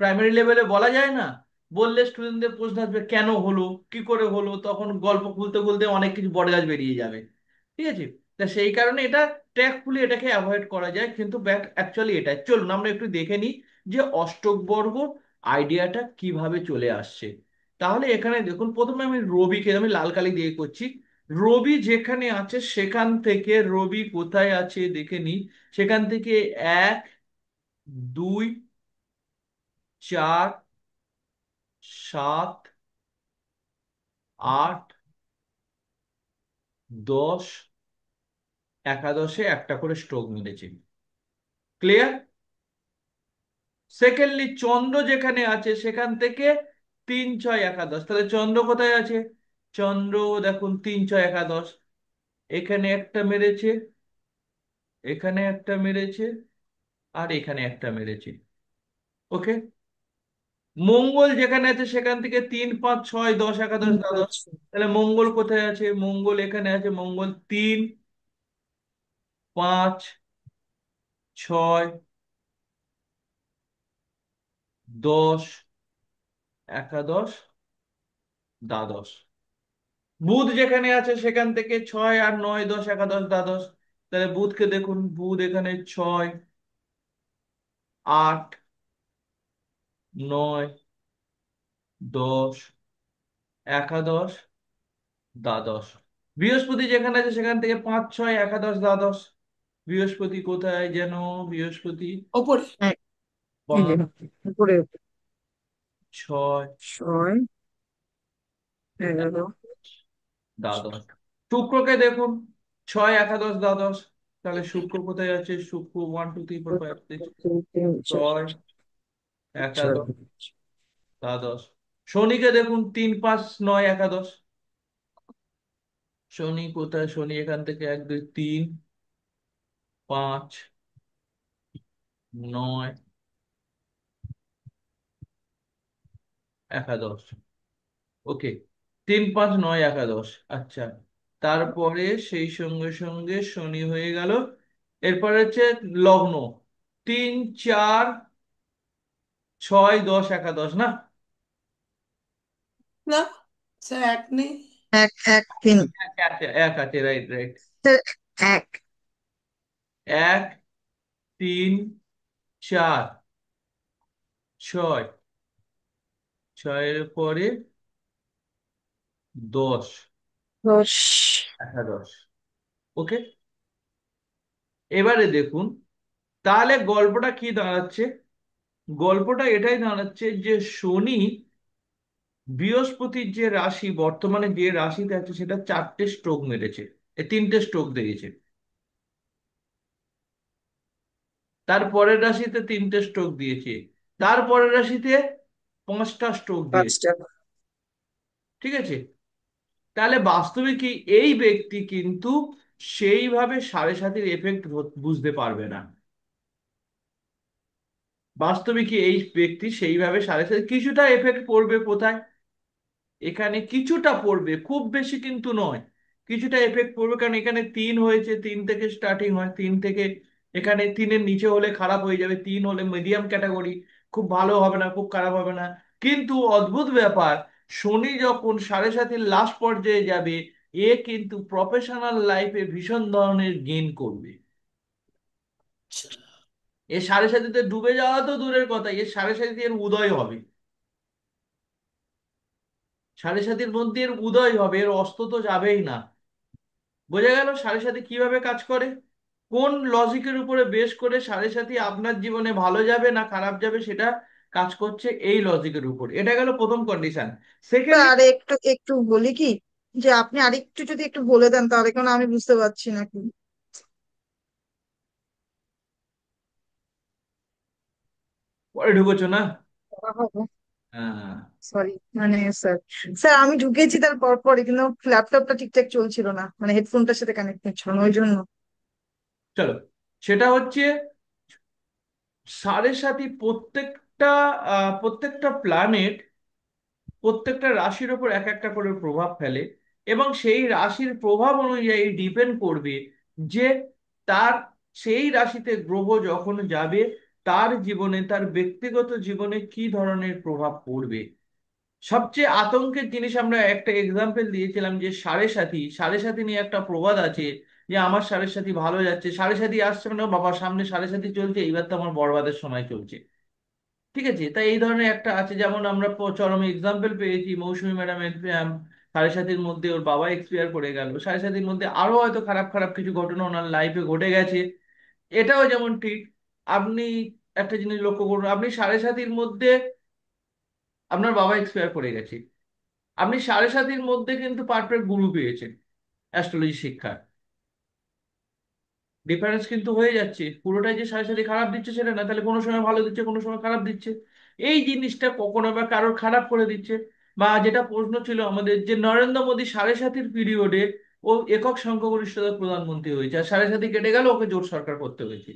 প্রাইমারি লেভেলে বলা যায় না, বললে স্টুডেন্টদের প্রশ্ন আসবে কেন হলো, কি করে হলো, তখন গল্প খুলতে খুলতে অনেক কিছু বড়গাছ বেরিয়ে যাবে। ঠিক আছে, তা সেই কারণে এটা ট্র্যাকফুলি এটাকে অ্যাভয়েড করা যায়, কিন্তু ব্যাট অ্যাকচুয়ালি এটা। চলুন আমরা একটু দেখে নিই যে অষ্টক বর্গ আইডিয়াটা কিভাবে চলে আসছে। তাহলে এখানে দেখুন, প্রথমে আমি রবিকে আমি লাল কালি দিয়ে করছি। রবি যেখানে আছে সেখান থেকে, রবি কোথায় আছে দেখে নিই। সেখান থেকে 1 2 4 7 8 10 একাদশে একটা করে স্ট্রোক মেরেছে। ক্লিয়ার। সেকেন্ডলি চন্দ্র যেখানে আছে সেখান থেকে 3 6 একাদশ, তাহলে চন্দ্র কোথায় আছে। চন্দ্র দেখুন 3 6 একাদশ, এখানে একটা মেরেছে, এখানে একটা মেরেছে, আর এখানে একটা মেরেছে। ওকে। মঙ্গল যেখানে আছে সেখান থেকে 3 5 6 10 একাদশ 3 5 দ্বাদশ, তাহলে মঙ্গল কোথায় আছে, মঙ্গল এখানে আছে, মঙ্গল 3 5 6 10 একাদশ, দ্বাদশ। বুধ যেখানে আছে সেখান থেকে 6 আর 9 10 একাদশ দ্বাদশ। তাহলে বুধকে দেখুন, বুধ এখানে 6 8 9 10 একাদশ দ্বাদশ। বৃহস্পতি যেখানে আছে সেখান থেকে 5 6 একাদশ দ্বাদশ। বৃহস্পতি কোথায় যেন? বৃহস্পতি ওপরে। হ্যাঁ, এই যে 5 উপরে 6 ছয়, এগারো। দ্বাদশ। শুক্রকে দেখুন, 6 একাদশ দ্বাদশ। তাহলে শুক্র কোথায় আছে? শুক্র 1 2 3 4 5 6 দুই, তিন, চার, 6 ছয়। একাদশ দ্বাদশ। শনিকে দেখুন, 3 5 9 একাদশ। শনি কোথায়? শনি এখান থেকে 1 2 3 5 9 একাদশ। ওকে, 3 5 9 একাদশ। আচ্ছা, তারপরে সেই সঙ্গে সঙ্গে শনি হয়ে গেল। এরপরে হচ্ছে লগ্ন, 3 4 6 10 একাদশ না? না স্যার, এক নেই। এক, এক, তিন। এক আছে, এক আছে, রাইট রাইট। স্যার, এক। 1 3 4 6, 6-এর পরে 10 দশ। একাদশ। ওকে, এবারে দেখুন, তাহলে গল্পটা কি দাঁড়াচ্ছে? গল্পটা এটাই দাঁড়াচ্ছে যে শনি বৃহস্পতির যে রাশি, বর্তমানে যে রাশিতে আছে, সেটা 4টে স্ট্রোক মেরেছে, 3টে স্ট্রোক দিয়েছে। তার পরের রাশিতে 3টে স্ট্রোক দিয়েছে। তার পরের রাশিতে 5টা স্ট্রোক দিয়েছে। পাঁচটা। ঠিক আছে, তাহলে বাস্তবে কি এই ব্যক্তি কিন্তু সেইভাবে সাড়ে সাতির এফেক্ট বুঝতে পারবে না। বাস্তবে কি এই ব্যক্তি সেইভাবে সাড়ে সাথে কিছুটা এফেক্ট পড়বে কোথায়? এখানে কিছুটা পড়বে, খুব বেশি কিন্তু নয়। কিছুটা এফেক্ট পড়বে, কারণ এখানে 3 হয়েছে, 3 থেকে স্টার্টিং হয়, 3 থেকে। এখানে 3-এর নিচে হলে খারাপ হয়ে যাবে, 3 হলে মিডিয়াম ক্যাটাগরি, খুব ভালো হবে না, খুব খারাপ হবে না। কিন্তু অদ্ভুত ব্যাপার, শনি যখন সাড়ে সাতির লাস্ট পর্যায়ে যাবে, এ কিন্তু প্রফেশনাল লাইফে ভীষণ ধরনের গেইন করবে। আচ্ছা। এ সাড়ে সাতিতে ডুবে যাওয়া তো দূরের কথা, এর সাড়ে সাতিতে এর উদয় হবে। সাড়ে সাতির মধ্যে এর উদয় হবে, এর অস্ত তো যাবেই না। বোঝা গেল সাড়ে সাথী কিভাবে কাজ করে, কোন লজিকের উপরে বেস করে সাড়ে সাথী আপনার জীবনে ভালো যাবে না খারাপ যাবে সেটা কাজ করছে, এই লজিকের উপর। এটা গেল প্রথম কন্ডিশন। সেকেন্ডলি, আর একটু একটু বলি কি, যে আপনি আরেকটু যদি একটু বলে দেন তাহলে, কারণ আমি বুঝতে পারছি না কি পরে ঢুকেছো না? করা হবে। হ্যাঁ, সরি, মানে স্যার, স্যার আমি ঢুকেছি তার পরপরই, কিন্তু ল্যাপটপটা ঠিকঠাক চলছিল না, মানে হেডফোনটার সাথে কানেক্ট হচ্ছিল না, ওই জন্য। চলো। সেটা হচ্ছে সাড়ে সাথী প্রত্যেকটা প্রত্যেকটা প্ল্যানেট প্রত্যেকটা রাশির ওপর এক একটা করে প্রভাব ফেলে, এবং সেই রাশির প্রভাব অনুযায়ী ডিপেন্ড করবে যে তার সেই রাশিতে গ্রহ যখন যাবে, তার জীবনে, তার ব্যক্তিগত জীবনে কি ধরনের প্রভাব পড়বে। সবচেয়ে আতঙ্কের জিনিস, আমরা একটা এক্সাম্পল দিয়েছিলাম যে সাড়ে সাথী, সাড়ে সাথী নিয়ে একটা প্রবাদ আছে যে আমার সাড়ে সাথী ভালো যাচ্ছে, সাড়ে সাথী আসছে মানে বাবা সামনে সাড়ে সাথী চলছে, এইবার তো আমার বরবাদের সময় চলছে। ঠিক আছে, তাই এই ধরনের একটা আছে, যেমন আমরা চরম এক্সাম্পল পেয়েছি মৌসুমী ম্যাডামের, সাড়ে সাতির মধ্যে ওর বাবা এক্সপায়ার করে গেল, সাড়ে সাতির মধ্যে আরো হয়তো খারাপ খারাপ কিছু ঘটনা ওনার লাইফে ঘটে গেছে। এটাও যেমন ঠিক, আপনি একটা জিনিস লক্ষ্য করুন, আপনি সাড়ে সাতির মধ্যে আপনার বাবা এক্সপায়ার করে গেছে, আপনি সাড়ে সাতির মধ্যে কিন্তু পারফেক্ট গুরু পেয়েছেন অ্যাস্ট্রোলজি শিক্ষা। ডিফারেন্স কিন্তু হয়ে যাচ্ছে, পুরোটাই যে সাড়ে সাথে খারাপ দিচ্ছে সেটা না, তাহলে কোনো সময় ভালো দিচ্ছে, কোনো সময় খারাপ দিচ্ছে। এই জিনিসটা কখনো বা কারোর খারাপ করে দিচ্ছে। বা যেটা প্রশ্ন ছিল আমাদের, যে নরেন্দ্র মোদী সাড়ে সাতির পিরিয়ডে ও একক সংখ্যাগরিষ্ঠতার প্রধানমন্ত্রী হয়েছে, আর সাড়ে সাথী কেটে গেল, ওকে জোট সরকার করতে হয়েছে।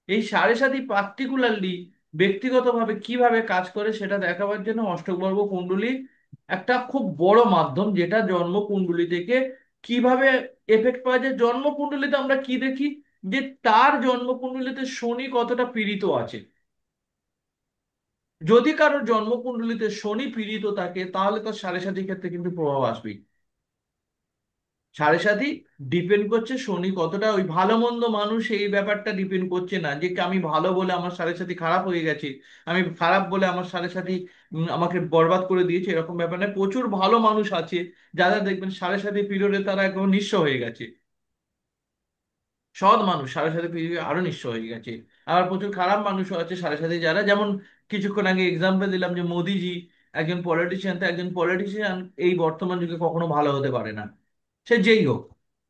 এই সাড়ে সাথী পার্টিকুলারলি ব্যক্তিগতভাবে কিভাবে কাজ করে সেটা দেখাবার জন্য অষ্টবর্গ কুণ্ডলী একটা খুব বড় মাধ্যম, যেটা জন্ম কুণ্ডলী থেকে কিভাবে এফেক্ট পাওয়া যায়। জন্ম কুণ্ডলীতে আমরা কি দেখি, যে তার জন্ম কুণ্ডলীতে শনি কতটা পীড়িত আছে। যদি কারোর জন্মকুণ্ডলিতে শনি পীড়িত থাকে তাহলে তার সাড়ে সাথী ক্ষেত্রে কিন্তু প্রভাব আসবেই। সাড়ে সাথী ডিপেন্ড করছে শনি কতটা, ওই ভালো মন্দ মানুষ এই ব্যাপারটা ডিপেন্ড করছে না যে আমি ভালো বলে আমার সাড়ে সাথী খারাপ হয়ে গেছে, আমি খারাপ বলে আমার সাড়ে সাথী আমাকে বরবাদ করে দিয়েছে, এরকম ব্যাপার না। প্রচুর ভালো মানুষ আছে যারা দেখবেন সাড়ে সাথী পিরিয়ডে তারা একদম নিঃস্ব হয়ে গেছে, সৎ মানুষ সাড়ে সাথে পৃথিবী আরো নিঃস্ব হয়ে গেছে। আবার প্রচুর খারাপ মানুষও আছে সাড়ে সাথে যারা, যেমন কিছুক্ষণ আগে এক্সাম্পল দিলাম যে মোদিজি একজন পলিটিশিয়ান, তো একজন পলিটিশিয়ান এই বর্তমান যুগে কখনো ভালো হতে পারে না, সে যেই হোক।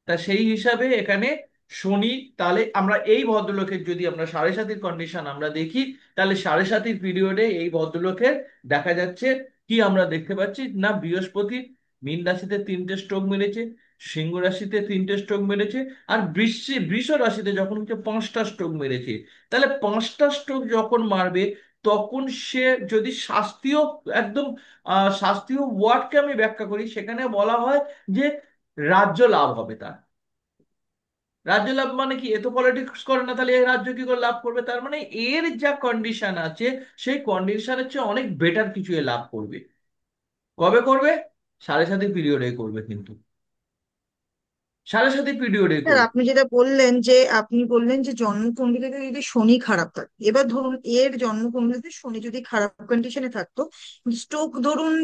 তা সেই হিসাবে এখানে শনি, তাহলে আমরা এই ভদ্রলোকের যদি আমরা সাড়ে সাতির কন্ডিশন আমরা দেখি, তাহলে সাড়ে সাতির পিরিয়ডে এই ভদ্রলোকের দেখা যাচ্ছে কি আমরা দেখতে পাচ্ছি না, বৃহস্পতি মীন রাশিতে 3টে স্ট্রোক মেরেছে, সিংহ রাশিতে 3টে স্ট্রোক মেরেছে, আর বৃষ রাশিতে যখন হচ্ছে 5টা স্ট্রোক মেরেছে। তাহলে 5টা স্ট্রোক যখন মারবে তখন সে যদি শাস্ত্রীয় একদম শাস্ত্রীয় ওয়ার্ডকে আমি ব্যাখ্যা করি, সেখানে বলা হয় যে রাজ্য লাভ হবে তার। রাজ্য লাভ মানে কি, এ তো পলিটিক্স করে না, তাহলে এই রাজ্য কি করে লাভ করবে? তার মানে এর যা কন্ডিশন আছে সেই কন্ডিশনের চেয়ে অনেক বেটার কিছু এ লাভ করবে। কবে করবে? সাড়ে সাথী পিরিয়ডে করবে, কিন্তু সাড়ে সাথী পিরিয়ডে স্যার করবে। আপনি যেটা বললেন যে আপনি বললেন যে জন্মকুণ্ডলিতে যদি শনি খারাপ থাকে, এবার ধরুন এর জন্মকুণ্ডলিতে শনি যদি খারাপ কন্ডিশনে থাকতো, স্ট্রোক ধরুন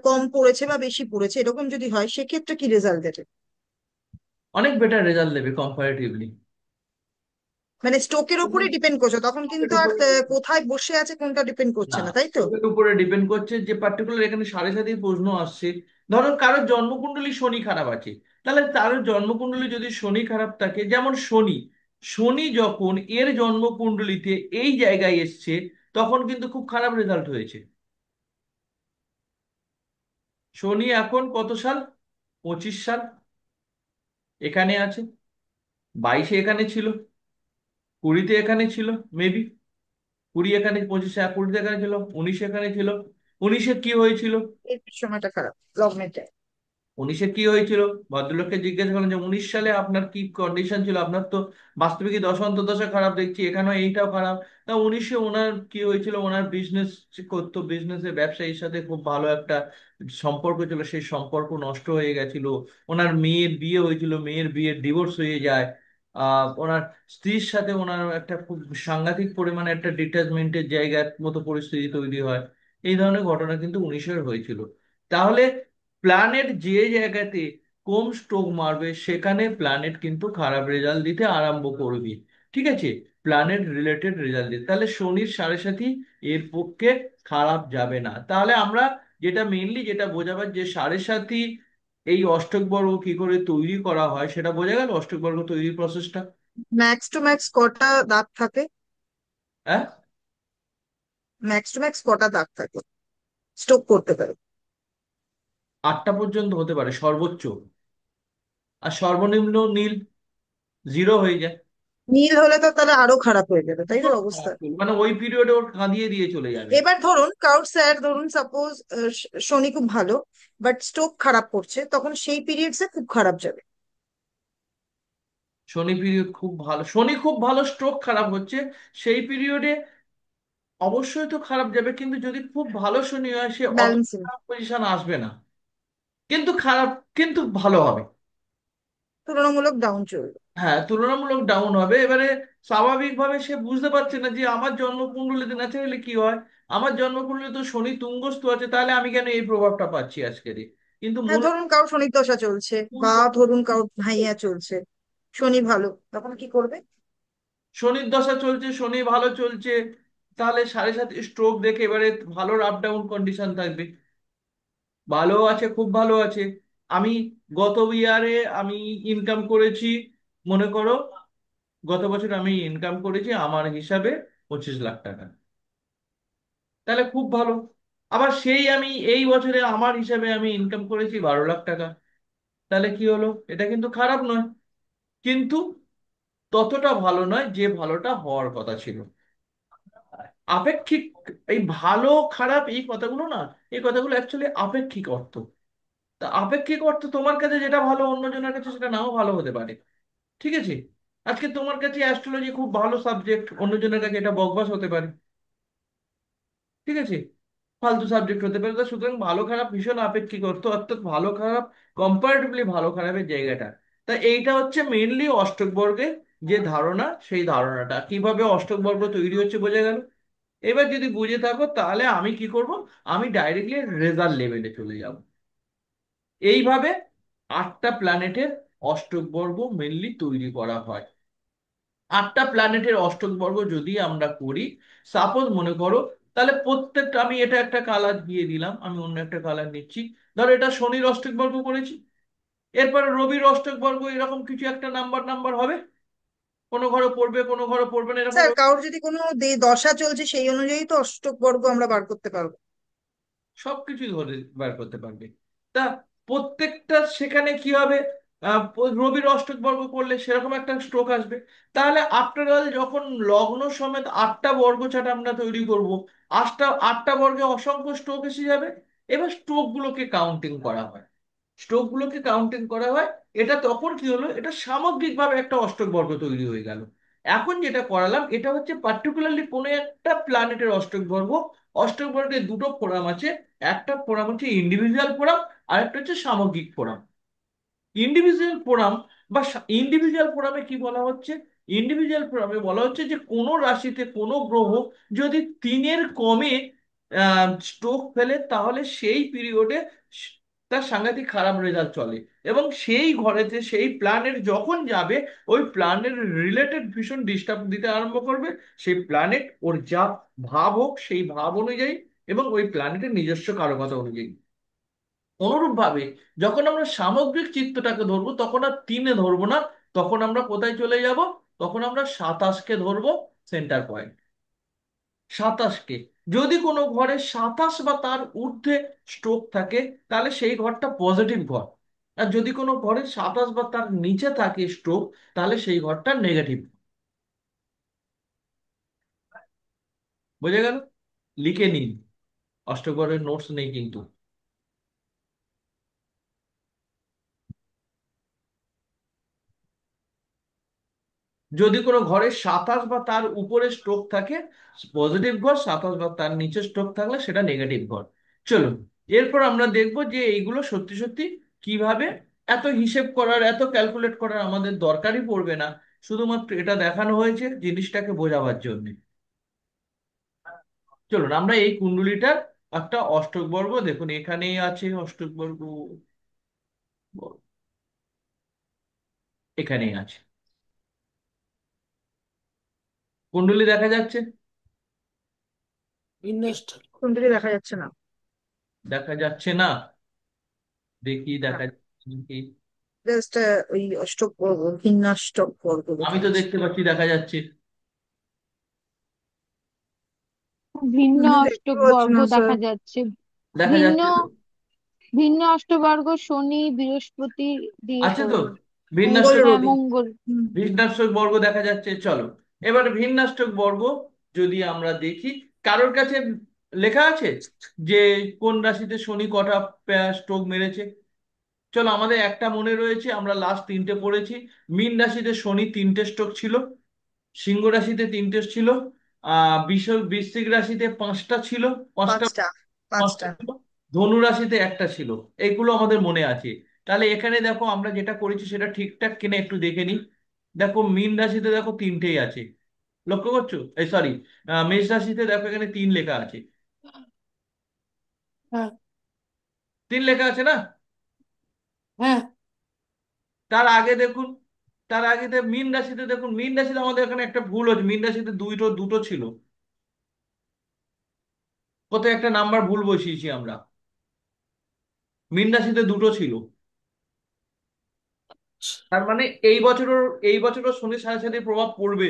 কম পড়েছে বা বেশি পড়েছে, এরকম যদি হয় সেক্ষেত্রে কি রেজাল্ট দেবে? অনেক বেটার রেজাল্ট দেবে কম্পারেটিভলি। মানে স্ট্রোকের উপরে ডিপেন্ড করছে তখন, কিন্তু আর কোথায় বসে আছে কোনটা ডিপেন্ড না, করছে না, তাই তো? চোখের উপরে ডিপেন্ড করছে যে পার্টিকুলার, এখানে সাড়ে সাথে প্রশ্ন আসছে। ধরো কারোর জন্মকুণ্ডলী শনি খারাপ আছে, তাহলে তার জন্মকুণ্ডলী যদি শনি খারাপ থাকে, যেমন শনি, শনি যখন এর জন্মকুণ্ডলীতে এই জায়গায় এসছে তখন কিন্তু খুব খারাপ রেজাল্ট হয়েছে। শনি এখন কত সাল? 25 সাল এখানে আছে, 22-এ এখানে ছিল, 20-তে এখানে ছিল, মেবি 20 এখানে, 25-এ 20-তে এখানে ছিল, 19-এ এখানে ছিল। 19-এ কি হয়েছিল? এর সময়টা খারাপ লগ্নেতে। 19-এ কি হয়েছিল? ভদ্রলোককে জিজ্ঞাসা করলেন যে 19 সালে আপনার কি কন্ডিশন ছিল, আপনার তো বাস্তবিকই দশা অন্তর্দশা খারাপ দেখছি, এখানেও এইটাও খারাপ। তা 19-এ ওনার কি হয়েছিল, ওনার বিজনেস করতো, বিজনেসে ব্যবসায়ীর সাথে খুব ভালো একটা সম্পর্ক ছিল, সেই সম্পর্ক নষ্ট হয়ে গেছিল। ওনার মেয়ের বিয়ে হয়েছিল, মেয়ের বিয়ের ডিভোর্স হয়ে যায়। ওনার স্ত্রীর সাথে ওনার একটা খুব সাংঘাতিক পরিমাণে একটা ডিটাচমেন্টের জায়গার মতো পরিস্থিতি তৈরি হয়। এই ধরনের ঘটনা কিন্তু 19-এর হয়েছিল। তাহলে প্ল্যানেট যে জায়গাতে কম স্ট্রোক মারবে সেখানে প্ল্যানেট কিন্তু খারাপ রেজাল্ট দিতে আরম্ভ করবে। ঠিক আছে, প্ল্যানেট রিলেটেড রেজাল্ট দিতে, তাহলে শনির সাড়ে সাথী এর পক্ষে খারাপ যাবে না। তাহলে আমরা যেটা মেইনলি যেটা বোঝাবার যে সাড়ে সাথী এই অষ্টক বর্গ কি করে তৈরি করা হয় সেটা বোঝা গেল, অষ্টক বর্গ তৈরির প্রসেসটা। ম্যাক্স টু ম্যাক্স কটা দাগ থাকে? হ্যাঁ, ম্যাক্স টু ম্যাক্স কটা দাগ থাকে স্ট্রোক করতে পারে? 8টা পর্যন্ত হতে পারে সর্বোচ্চ, আর সর্বনিম্ন নীল, 0 হয়ে যায়। নীল হলে তো তাহলে আরো খারাপ হয়ে যাবে, তাই তো পুরো অবস্থা? খারাপ করবে। মানে ওই পিরিয়ডে ওর কাঁদিয়ে দিয়ে চলে যাবে। এবার ধরুন কারোর স্যার ধরুন সাপোজ শনি খুব ভালো বাট স্ট্রোক খারাপ করছে, তখন সেই পিরিয়ডসে খুব খারাপ যাবে। শনি পিরিয়ড খুব ভালো, শনি খুব ভালো, স্ট্রোক খারাপ হচ্ছে, সেই পিরিয়ডে অবশ্যই তো খারাপ যাবে, কিন্তু যদি খুব ভালো শনি হয় সে অত ব্যালেন্সিং, খারাপ পজিশন আসবে না, কিন্তু খারাপ, কিন্তু ভালো হবে। তুলনামূলক ডাউন চলবে। হ্যাঁ, তুলনামূলক ডাউন হবে। এবারে স্বাভাবিকভাবে সে বুঝতে পারছে না যে আমার জন্মকুণ্ডলীতে ন্যাচারালি কি হয়, আমার জন্মকুণ্ডলী তো শনি তুঙ্গস্থ আছে, তাহলে আমি কেন এই প্রভাবটা পাচ্ছি আজকের। কিন্তু হ্যাঁ মূল ধরুন কারোর শনির দশা চলছে মূল বা ধরুন কারোর ভাইয়া চলছে, শনি ভালো, তখন কি করবে? শনির দশা চলছে, শনি ভালো চলছে, তাহলে সাড়ে সাথে স্ট্রোক দেখে এবারে ভালো আপ ডাউন কন্ডিশন থাকবে। ভালো আছে, খুব ভালো আছে। আমি গত ইয়ারে আমি ইনকাম করেছি, মনে করো গত বছর আমি ইনকাম করেছি আমার হিসাবে 25 লাখ টাকা, তাহলে খুব ভালো। আবার সেই আমি এই বছরে আমার হিসাবে আমি ইনকাম করেছি 12 লাখ টাকা, তাহলে কি হলো? এটা কিন্তু খারাপ নয়, কিন্তু ততটা ভালো নয় যে ভালোটা হওয়ার কথা ছিল। আপেক্ষিক, এই ভালো খারাপ এই কথাগুলো না, এই কথাগুলো অ্যাকচুয়ালি আপেক্ষিক অর্থ। তা আপেক্ষিক অর্থ তোমার কাছে যেটা ভালো অন্যজনের কাছে সেটা নাও ভালো হতে পারে। ঠিক আছে, আজকে তোমার কাছে অ্যাস্ট্রোলজি খুব ভালো সাবজেক্ট, অন্যজনের কাছে এটা বকবাস হতে পারে। ঠিক আছে, ফালতু সাবজেক্ট হতে পারে। তো সুতরাং ভালো খারাপ ভীষণ আপেক্ষিক অর্থ, অর্থাৎ ভালো খারাপ কম্পারেটিভলি ভালো খারাপের জায়গাটা। তা এইটা হচ্ছে মেইনলি অষ্টক বর্গের যে ধারণা, সেই ধারণাটা কিভাবে অষ্টক বর্গ তৈরি হচ্ছে বোঝা গেল। এবার যদি বুঝে থাকো তাহলে আমি কি করব, আমি ডাইরেক্টলি রেজাল্ট লেভেলে চলে যাব। এইভাবে 8টা প্ল্যানেটের অষ্টক বর্গ মেনলি তৈরি করা হয়। 8টা প্ল্যানেটের অষ্টক বর্গ যদি আমরা করি, সাপোজ মনে করো, তাহলে প্রত্যেকটা, আমি এটা একটা কালার দিয়ে দিলাম, আমি অন্য একটা কালার নিচ্ছি। ধরো এটা শনির অষ্টক বর্গ করেছি, এরপরে রবির অষ্টক বর্গ, এরকম কিছু একটা নাম্বার নাম্বার হবে, কোনো ঘরে পড়বে কোনো ঘরে পড়বে না, এরকম স্যার কারোর যদি কোনো দশা চলছে সেই অনুযায়ী তো অষ্টক বর্গ আমরা বার করতে পারবো। সবকিছুই ধরে বার করতে পারবে। তা প্রত্যেকটা সেখানে কি হবে, রবির অষ্টক বর্গ করলে সেরকম একটা স্ট্রোক আসবে। তাহলে আফটার অল যখন লগ্ন সমেত 8টা বর্গ চার্ট আমরা তৈরি করব, 8টা বর্গে অসংখ্য স্ট্রোক এসে যাবে। এবার স্ট্রোক গুলোকে কাউন্টিং করা হয়, স্ট্রোক গুলোকে কাউন্টিং করা হয়। এটা তখন কি হলো, এটা সামগ্রিকভাবে একটা অষ্টক বর্গ তৈরি হয়ে গেল। এখন যেটা করালাম এটা হচ্ছে পার্টিকুলারলি কোনো একটা প্ল্যানেটের অষ্টক বর্গ। অষ্টক বর্গের দুটো ফোরাম আছে, একটা ফোরাম হচ্ছে ইন্ডিভিজুয়াল ফোরাম, আর একটা হচ্ছে সামগ্রিক ফোরাম। ইন্ডিভিজুয়াল ফোরাম বা ইন্ডিভিজুয়াল ফোরামে কি বলা হচ্ছে, ইন্ডিভিজুয়াল ফোরামে বলা হচ্ছে যে কোনো রাশিতে কোনো গ্রহ যদি 3-এর কমে স্ট্রোক ফেলে তাহলে সেই পিরিয়ডে তার সাংঘাতিক খারাপ রেজাল্ট চলে। এবং সেই ঘরেতে সেই প্ল্যানেট যখন যাবে, ওই প্ল্যানেট রিলেটেড ভীষণ ডিস্টার্ব দিতে আরম্ভ করবে। সেই প্ল্যানেট ওর যা ভাব হোক সেই ভাব অনুযায়ী, এবং ওই প্ল্যানেটের নিজস্ব কারকতা অনুযায়ী। অনুরূপ ভাবে যখন আমরা সামগ্রিক চিত্রটাকে ধরবো তখন আর 3-এ ধরবো না, তখন আমরা কোথায় চলে যাব, তখন আমরা 27কে ধরবো সেন্টার পয়েন্ট। 27কে, যদি কোনো ঘরে 27 বা তার ঊর্ধ্বে স্ট্রোক থাকে তাহলে সেই ঘরটা পজিটিভ ঘর। আর যদি কোনো ঘরে 27 বা তার নিচে থাকে স্ট্রোক, তাহলে সেই ঘরটা নেগেটিভ। বোঝা গেল? লিখে নিন, অষ্টঘরের নোটস নেই কিন্তু। যদি কোনো ঘরে 27 বা তার উপরে স্ট্রোক থাকে, পজিটিভ ঘর। 27 বা তার নিচে স্ট্রোক থাকলে সেটা নেগেটিভ ঘর। চলুন, এরপর আমরা দেখব যে এইগুলো সত্যি সত্যি কিভাবে, এত হিসেব করার এত ক্যালকুলেট করার আমাদের দরকারই পড়বে না, শুধুমাত্র এটা দেখানো হয়েছে জিনিসটাকে বোঝাবার জন্য। চলুন আমরা এই কুণ্ডলীটার একটা অষ্টক বর্গ দেখুন, এখানেই আছে অষ্টক বর্গ, এখানেই আছে। কুণ্ডলী দেখা যাচ্ছে? বিন্যাসটা কুণ্ডলী দেখা যাচ্ছে না। দেখা যাচ্ছে না? দেখি না, দেখা যাচ্ছে নাকি। জাস্ট ওই অষ্টক বর্গ, ভিন্নাষ্টক বর্গ আমি দেখা তো যাচ্ছে। দেখতে পাচ্ছি, দেখা যাচ্ছে। ভিন্ন আমি দেখতে অষ্টক পাচ্ছি বর্গ না স্যার। দেখা যাচ্ছে। দেখা ভিন্ন যাচ্ছে তো? ভিন্ন অষ্টবর্গ শনি বৃহস্পতি দিয়ে আছে তো? তৈরি। মঙ্গল ভিন্নাষ্টক, হ্যাঁ, রবি। মঙ্গল। হুম। ভিন্নাষ্টক বর্গ দেখা যাচ্ছে। চলো এবার ভিন্নাষ্টক বর্গ যদি আমরা দেখি, কারোর কাছে লেখা আছে যে কোন রাশিতে শনি কটা স্ট্রোক মেরেছে? চলো আমাদের একটা মনে রয়েছে, আমরা লাস্ট 3টে পড়েছি। মীন রাশিতে শনি 3টে স্ট্রোক ছিল, সিংহ রাশিতে 3টে ছিল, বৃশ্চিক রাশিতে 5টা ছিল, পাঁচটা পাঁচটা। পাঁচটা পাঁচটা। ছিল, ধনু রাশিতে একটা ছিল। এইগুলো আমাদের মনে আছে। তাহলে এখানে দেখো আমরা যেটা করেছি সেটা ঠিকঠাক কিনা একটু দেখে নিই। দেখো মীন রাশিতে দেখো 3টেই আছে, লক্ষ্য করছো? এই সরি, মেষ রাশিতে দেখো এখানে 3 লেখা আছে। হ্যাঁ 3 লেখা আছে না? হ্যাঁ তার আগে দেখুন, তার আগে মীন রাশিতে দেখুন, মীন রাশিতে আমাদের এখানে একটা ভুল হচ্ছে, মীন রাশিতে দুটো দুটো ছিল, কোথায় একটা নাম্বার ভুল বসিয়েছি আমরা। মীন রাশিতে দুটো ছিল, তার মানে এই বছরও শনি সাড়ে সাতির প্রভাব পড়বে।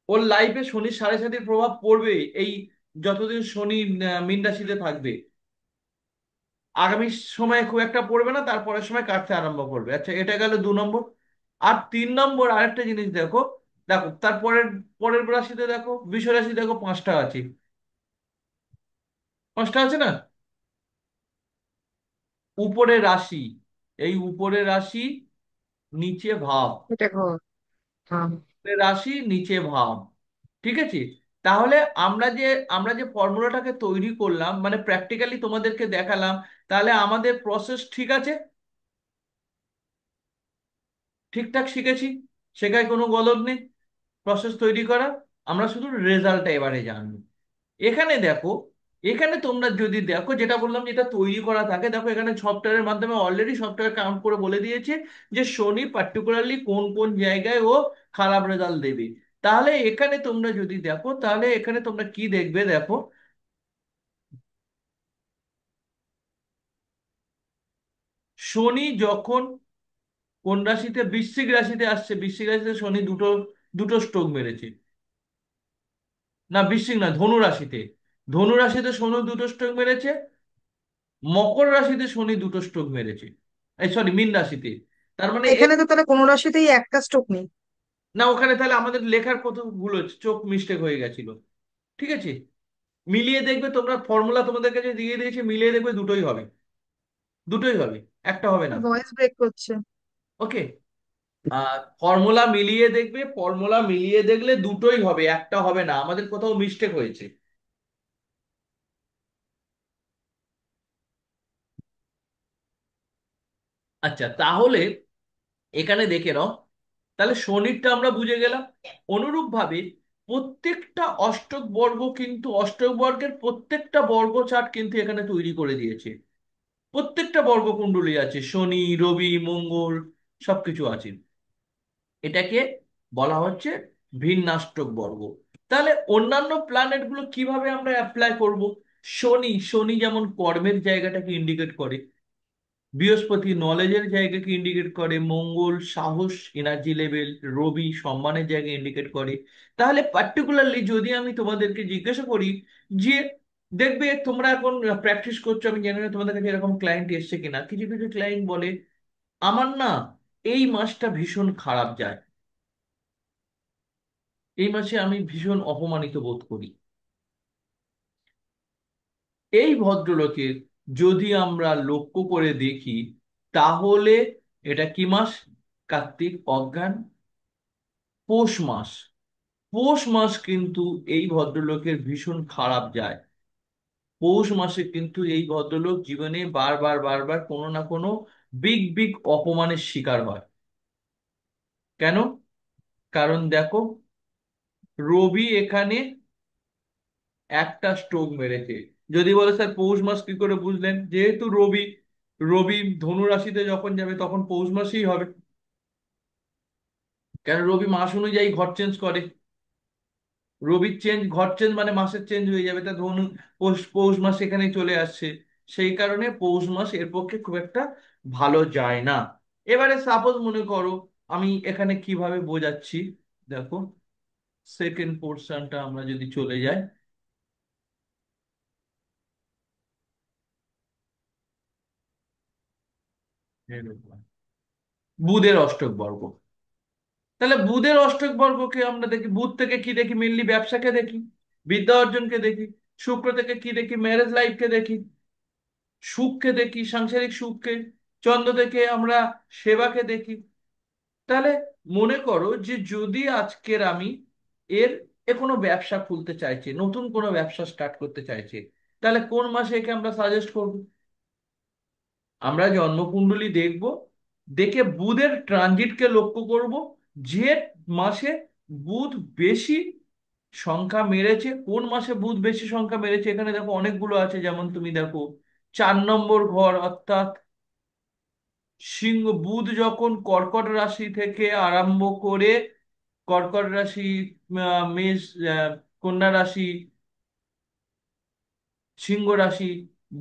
ওর লাইফে শনি সাড়ে সাতির প্রভাব পড়বে এই যতদিন শনি মীন রাশিতে থাকবে। আগামী সময়ে খুব একটা পড়বে না, তারপরের সময় কাটতে আরম্ভ করবে। আচ্ছা, এটা গেল 2 নম্বর। আর 3 নম্বর আরেকটা জিনিস দেখো, দেখো তারপরের পরের রাশিতে দেখো, বৃষ রাশি দেখো 5টা আছে, 5টা আছে না? উপরে রাশি, এই উপরে রাশি নিচে ভাব, এটা ঘর। হ্যাঁ। উপরে রাশি নিচে ভাব, ঠিক আছে? তাহলে আমরা যে ফর্মুলাটাকে তৈরি করলাম, মানে প্র্যাকটিক্যালি তোমাদেরকে দেখালাম, তাহলে আমাদের প্রসেস ঠিক আছে, ঠিকঠাক শিখেছি, শেখায় কোনো গলদ নেই, প্রসেস তৈরি করা। আমরা শুধু রেজাল্টটা এবারে জানবো। এখানে দেখো, এখানে তোমরা যদি দেখো যেটা বললাম, যেটা তৈরি করা থাকে, দেখো এখানে সফটওয়্যারের মাধ্যমে অলরেডি সফটওয়্যার কাউন্ট করে বলে দিয়েছে যে শনি পার্টিকুলারলি কোন কোন জায়গায় ও খারাপ রেজাল্ট দেবে। তাহলে এখানে তোমরা যদি দেখো, তাহলে এখানে তোমরা কি দেখবে, দেখো শনি যখন কোন রাশিতে, বৃশ্চিক রাশিতে আসছে, বৃশ্চিক রাশিতে শনি দুটো দুটো স্ট্রোক মেরেছে। না, বৃশ্চিক না, ধনু রাশিতে, ধনু রাশিতে শনি দুটো স্ট্রোক মেরেছে। মকর রাশিতে শনি দুটো স্ট্রোক মেরেছে, এই সরি, মীন রাশিতে। তার মানে এখানে তো তাহলে কোনো রাশিতেই একটা স্ট্রোক নেই। না, ওখানে তাহলে আমাদের লেখার কত ভুল হচ্ছে, চোখ মিস্টেক হয়ে গেছিল। ঠিক আছে, মিলিয়ে দেখবে তোমরা, ফর্মুলা তোমাদের কাছে দিয়ে দিয়েছে, মিলিয়ে দেখবে দুটোই হবে, দুটোই হবে, একটা হবে না। ভয়েস ব্রেক করছে। ওকে, ফর্মুলা মিলিয়ে দেখবে, ফর্মুলা মিলিয়ে দেখলে দুটোই হবে, একটা হবে না, আমাদের কোথাও মিস্টেক হয়েছে। আচ্ছা, তাহলে এখানে দেখে নাও, তাহলে শনিরটা আমরা বুঝে গেলাম। অনুরূপ ভাবে প্রত্যেকটা অষ্টক বর্গ, কিন্তু অষ্টক বর্গের প্রত্যেকটা বর্গ চার্ট কিন্তু এখানে তৈরি করে দিয়েছে। প্রত্যেকটা বর্গকুণ্ডলী আছে, শনি রবি মঙ্গল সবকিছু আছে। এটাকে বলা হচ্ছে ভিন্নাষ্টক বর্গ। তাহলে অন্যান্য প্ল্যানেট গুলো কিভাবে আমরা অ্যাপ্লাই করব? শনি, শনি যেমন কর্মের জায়গাটাকে ইন্ডিকেট করে, বৃহস্পতি নলেজের জায়গাকে ইন্ডিকেট করে, মঙ্গল সাহস এনার্জি লেভেল, রবি সম্মানের জায়গা ইন্ডিকেট করে। তাহলে পার্টিকুলারলি যদি আমি তোমাদেরকে জিজ্ঞাসা করি যে, দেখবে তোমরা এখন প্র্যাকটিস করছো, আমি জানি না তোমাদের কাছে এরকম ক্লায়েন্ট এসছে কিনা, কিছু কিছু ক্লায়েন্ট বলে আমার না এই মাসটা ভীষণ খারাপ যায়, এই মাসে আমি ভীষণ অপমানিত বোধ করি। এই ভদ্রলোকের যদি আমরা লক্ষ্য করে দেখি, তাহলে এটা কি মাস? কার্তিক, অঘ্রান, পৌষ মাস। পৌষ মাস কিন্তু এই ভদ্রলোকের ভীষণ খারাপ যায়। পৌষ মাসে কিন্তু এই ভদ্রলোক জীবনে বারবার বারবার কোনো না কোনো বিগ বিগ অপমানের শিকার হয়। কেন? কারণ দেখো, রবি এখানে একটা স্ট্রোক মেরেছে। যদি বলে স্যার পৌষ মাস কি করে বুঝলেন? যেহেতু রবি, রবি ধনু রাশিতে যখন যাবে তখন পৌষ মাসেই হবে, কেন রবি মাস অনুযায়ী ঘর চেঞ্জ করে। রবির চেঞ্জ, ঘর চেঞ্জ মানে মাসের চেঞ্জ হয়ে যাবে, তা ধনু পৌষ পৌষ মাস এখানে চলে আসছে। সেই কারণে পৌষ মাস এর পক্ষে খুব একটা ভালো যায় না। এবারে সাপোজ মনে করো, আমি এখানে কিভাবে বোঝাচ্ছি, দেখো সেকেন্ড পোর্শনটা আমরা যদি চলে যাই, বুধের অষ্টক বর্গ। তাহলে বুধের অষ্টক বর্গকে আমরা দেখি, বুধ থেকে কি দেখি? মেনলি ব্যবসাকে দেখি, বিদ্যা অর্জনকে দেখি। শুক্র থেকে কি দেখি? ম্যারেজ লাইফকে দেখি, সুখকে দেখি, সাংসারিক সুখকে। চন্দ্র থেকে আমরা সেবাকে দেখি। তাহলে মনে করো যে যদি আজকের আমি এর কোনো ব্যবসা খুলতে চাইছি, নতুন কোনো ব্যবসা স্টার্ট করতে চাইছি, তাহলে কোন মাসে একে আমরা সাজেস্ট করব? আমরা জন্মকুণ্ডলী দেখব, দেখে বুধের ট্রানজিটকে লক্ষ্য করব, যে মাসে বুধ বেশি সংখ্যা মেরেছে। কোন মাসে বুধ বেশি সংখ্যা মেরেছে এখানে দেখো অনেকগুলো আছে, যেমন তুমি দেখো 4 নম্বর ঘর, অর্থাৎ সিংহ। বুধ যখন কর্কট রাশি থেকে আরম্ভ করে, কর্কট রাশি, মেষ, কন্যা রাশি, সিংহ রাশি,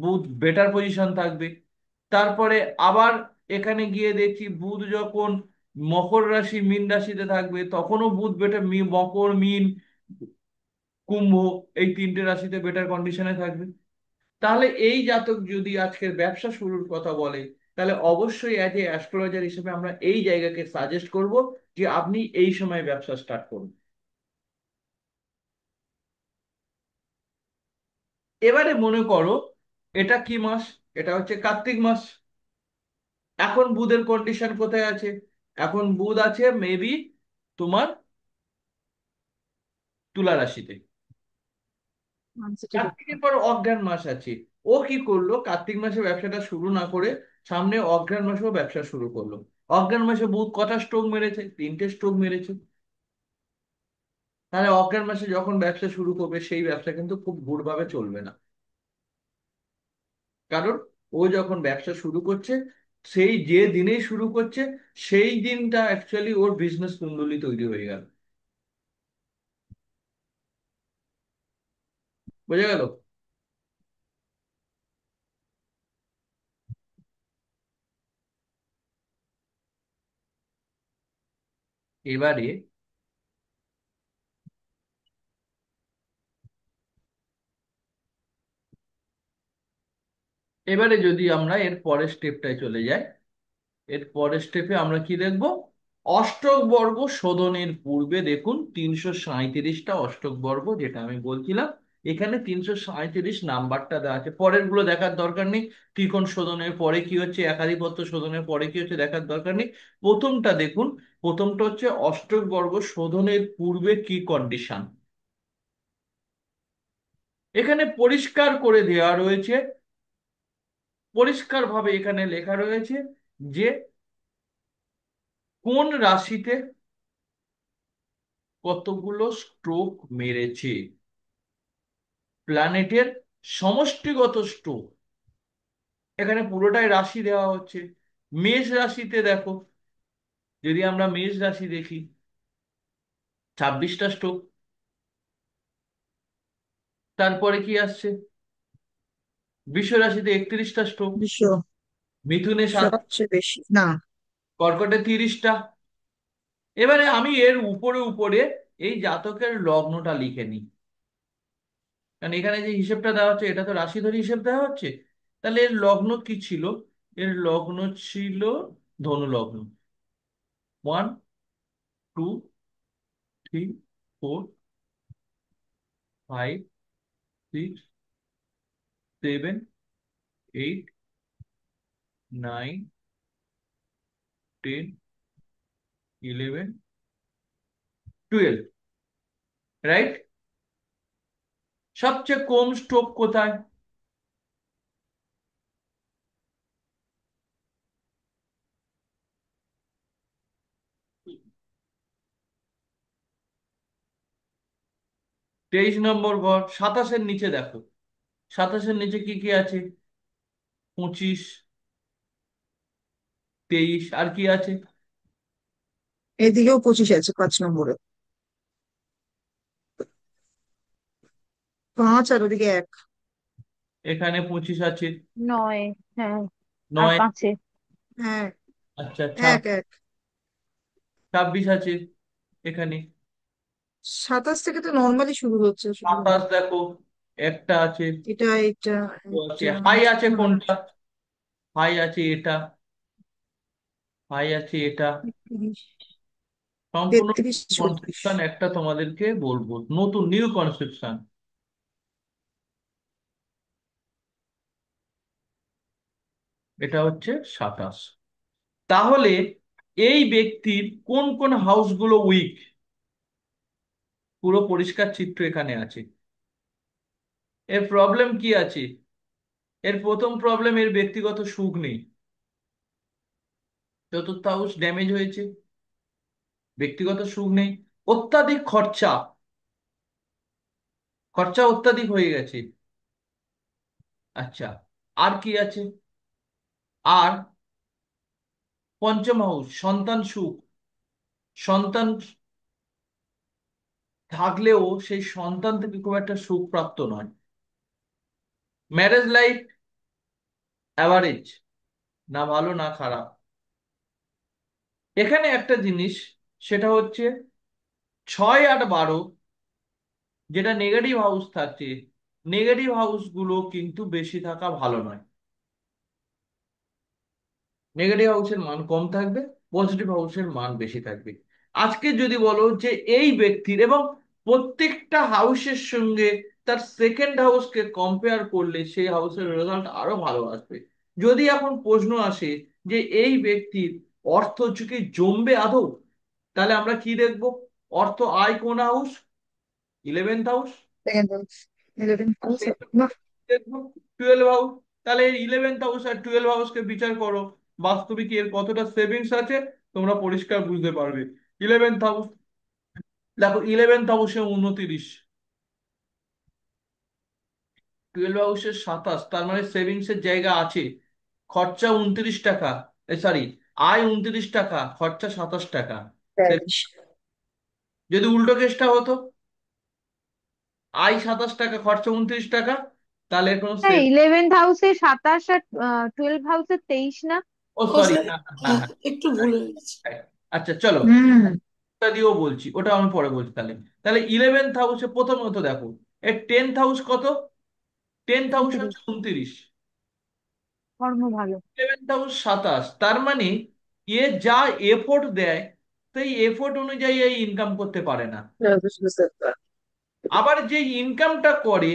বুধ বেটার পজিশন থাকবে। তারপরে আবার এখানে গিয়ে দেখছি বুধ যখন মকর রাশি মীন রাশিতে থাকবে, তখনও বুধ বেটার, মকর মীন কুম্ভ, এই তিনটে রাশিতে বেটার কন্ডিশনে থাকবে। তাহলে এই জাতক যদি আজকের ব্যবসা শুরুর কথা বলে, তাহলে অবশ্যই অ্যাজ এ অ্যাস্ট্রোলজার হিসেবে আমরা এই জায়গাকে সাজেস্ট করব যে আপনি এই সময় ব্যবসা স্টার্ট করুন। এবারে মনে করো এটা কি মাস? এটা হচ্ছে কার্তিক মাস। এখন বুধের কন্ডিশন কোথায় আছে? এখন বুধ আছে মেবি তোমার তুলা রাশিতে। আনসারটা দেখতে। কার্তিকের পর অঘ্রাণ মাস আছে। ও কি করলো, কার্তিক মাসে ব্যবসাটা শুরু না করে সামনে অঘ্রাণ মাসেও ব্যবসা শুরু করলো। অঘ্রাণ মাসে বুধ কটা স্ট্রোক মেরেছে? 3টে স্ট্রোক মেরেছে। তাহলে অঘ্রাণ মাসে যখন ব্যবসা শুরু করবে সেই ব্যবসা কিন্তু খুব ভুলভাবে চলবে না। কারণ ও যখন ব্যবসা শুরু করছে, সেই যে দিনেই শুরু করছে সেই দিনটা অ্যাকচুয়ালি ওর বিজনেস কুণ্ডলী তৈরি হয়ে গেল। বোঝা গেল? এবারে এবারে যদি আমরা এর পরের স্টেপটায় চলে যাই, এর পরের স্টেপে আমরা কি দেখব? অষ্টক বর্গ শোধনের পূর্বে দেখুন 337টা অষ্টক বর্গ, যেটা আমি বলছিলাম। এখানে 337 নাম্বারটা দেওয়া আছে, পরের গুলো দেখার দরকার নেই। ত্রিকোণ শোধনের পরে কি হচ্ছে, একাধিপত্য শোধনের পরে কি হচ্ছে দেখার দরকার নেই। প্রথমটা দেখুন, প্রথমটা হচ্ছে অষ্টক বর্গ শোধনের পূর্বে কি কন্ডিশন। এখানে পরিষ্কার করে দেওয়া রয়েছে, পরিষ্কার ভাবে এখানে লেখা রয়েছে যে কোন রাশিতে কতগুলো স্ট্রোক মেরেছে, প্ল্যানেটের সমষ্টিগত স্ট্রোক। এখানে পুরোটাই রাশি দেওয়া হচ্ছে। মেষ রাশিতে দেখো, যদি আমরা মেষ রাশি দেখি, 26টা স্ট্রোক। তারপরে কি আসছে? বৃষ রাশিতে 31টা স্ট্রোক। বিশ্ব মিথুনে 7, সবচেয়ে বেশি না। কর্কটে 30টা। এবারে আমি এর উপরে উপরে এই জাতকের লগ্নটা লিখে নিই, কারণ এখানে যে হিসেবটা দেওয়া হচ্ছে এটা তো রাশি ধরে হিসেব দেওয়া হচ্ছে। তাহলে এর লগ্ন কি ছিল? এর লগ্ন ছিল ধনু লগ্ন। 1, 2, 3, 4, 5, 6, 7, 8, 9, 10, 11, 12। রাইট? সবচেয়ে কম স্ট্রোক কোথায়? 23 নম্বর ঘর। 27-এর নিচে দেখো, 27-এর নিচে কি কি আছে? 25, 23, আর কি আছে? এদিকেও 25 আছে 5 নম্বরে। 5 আর ওদিকে 1। এখানে 25 আছে। 9, হ্যাঁ, আর 9। 5-এ। হ্যাঁ, আচ্ছা, 1 1। 26 আছে এখানে। 27 থেকে তো নর্মালি শুরু হচ্ছে শুধু। 27 দেখো, একটা আছে। এটা এটা ও আছে, এটা হাই আছে হ্যাঁ, কোনটা? হাই আছে এটা, হাই আছে এটা। 31, সম্পূর্ণ 33 34। কনসেপশন একটা তোমাদেরকে বলবো, নতুন নিউ কনসেপশন। এটা হচ্ছে 27। তাহলে এই ব্যক্তির কোন কোন হাউসগুলো উইক, পুরো পরিষ্কার চিত্র এখানে আছে। এর প্রবলেম কি আছে? এর প্রথম প্রবলেম, এর ব্যক্তিগত সুখ নেই। চতুর্থ হাউস ড্যামেজ হয়েছে, ব্যক্তিগত সুখ নেই। অত্যাধিক খরচা, খরচা অত্যাধিক হয়ে গেছে। আচ্ছা, আর কি আছে? আর পঞ্চম হাউস সন্তান সুখ, সন্তান থাকলেও সেই সন্তান থেকে খুব একটা সুখ প্রাপ্ত নয়। ম্যারেজ লাইফ অ্যাভারেজ, না ভালো না খারাপ। এখানে একটা জিনিস, সেটা হচ্ছে 6 আর 12 যেটা নেগেটিভ হাউস থাকছে, নেগেটিভ হাউস গুলো কিন্তু বেশি থাকা ভালো নয়। নেগেটিভ হাউসের মান কম থাকবে, পজিটিভ হাউসের মান বেশি থাকবে। আজকে যদি বলো যে এই ব্যক্তির, এবং প্রত্যেকটা হাউসের সঙ্গে তার সেকেন্ড হাউসকে কম্পেয়ার করলে সেই হাউসের রেজাল্ট আরো ভালো আসবে। যদি এখন প্রশ্ন আসে যে এই ব্যক্তির অর্থ কি জমবে আদৌ, তাহলে আমরা কি দেখব? অর্থ আয় কোন house? 11th house. Second house. 11 house, বাহ। Twelfth house. তাহলে 11th হাউস আর 12 হাউসকে বিচার করো, বাস্তবিক এর কতটা সেভিংস আছে তোমরা পরিষ্কার বুঝতে পারবে। 11th হাউস, দেখো 11th হাউসে 29, 12 হাউসের 27, তার মানে সেভিংস এর জায়গা আছে। খরচা 29 টাকা, সরি, আয় 29 টাকা, খরচা 27 টাকা। ব্যাস। যদি উল্টো কেসটা হতো, আয় 27 টাকা, খরচা 29 টাকা, তাহলে এর কোনো হ্যাঁ, সেভ, 11th হাউসে 27 আর 12 হাউসে 23 না? ও ও সরি, স্যার, হ্যাঁ হ্যাঁ হ্যাঁ হ্যাঁ একটু ভুল হয়ে গেছে। হ্যাঁ। আচ্ছা চলো, হুম। ওটা দিয়েও বলছি, ওটা আমি পরে বলছি। তাহলে তাহলে 11th হাউসে প্রথমত দেখো, এর 10th হাউস কত? 10th house 29। হচ্ছে 29, কর্ম ভালো। 11th হাউস 27, তার মানে এ যা এফোর্ট দেয় সেই এফোর্ট অনুযায়ী এই ইনকাম করতে পারে না। আবার যে ইনকামটা করে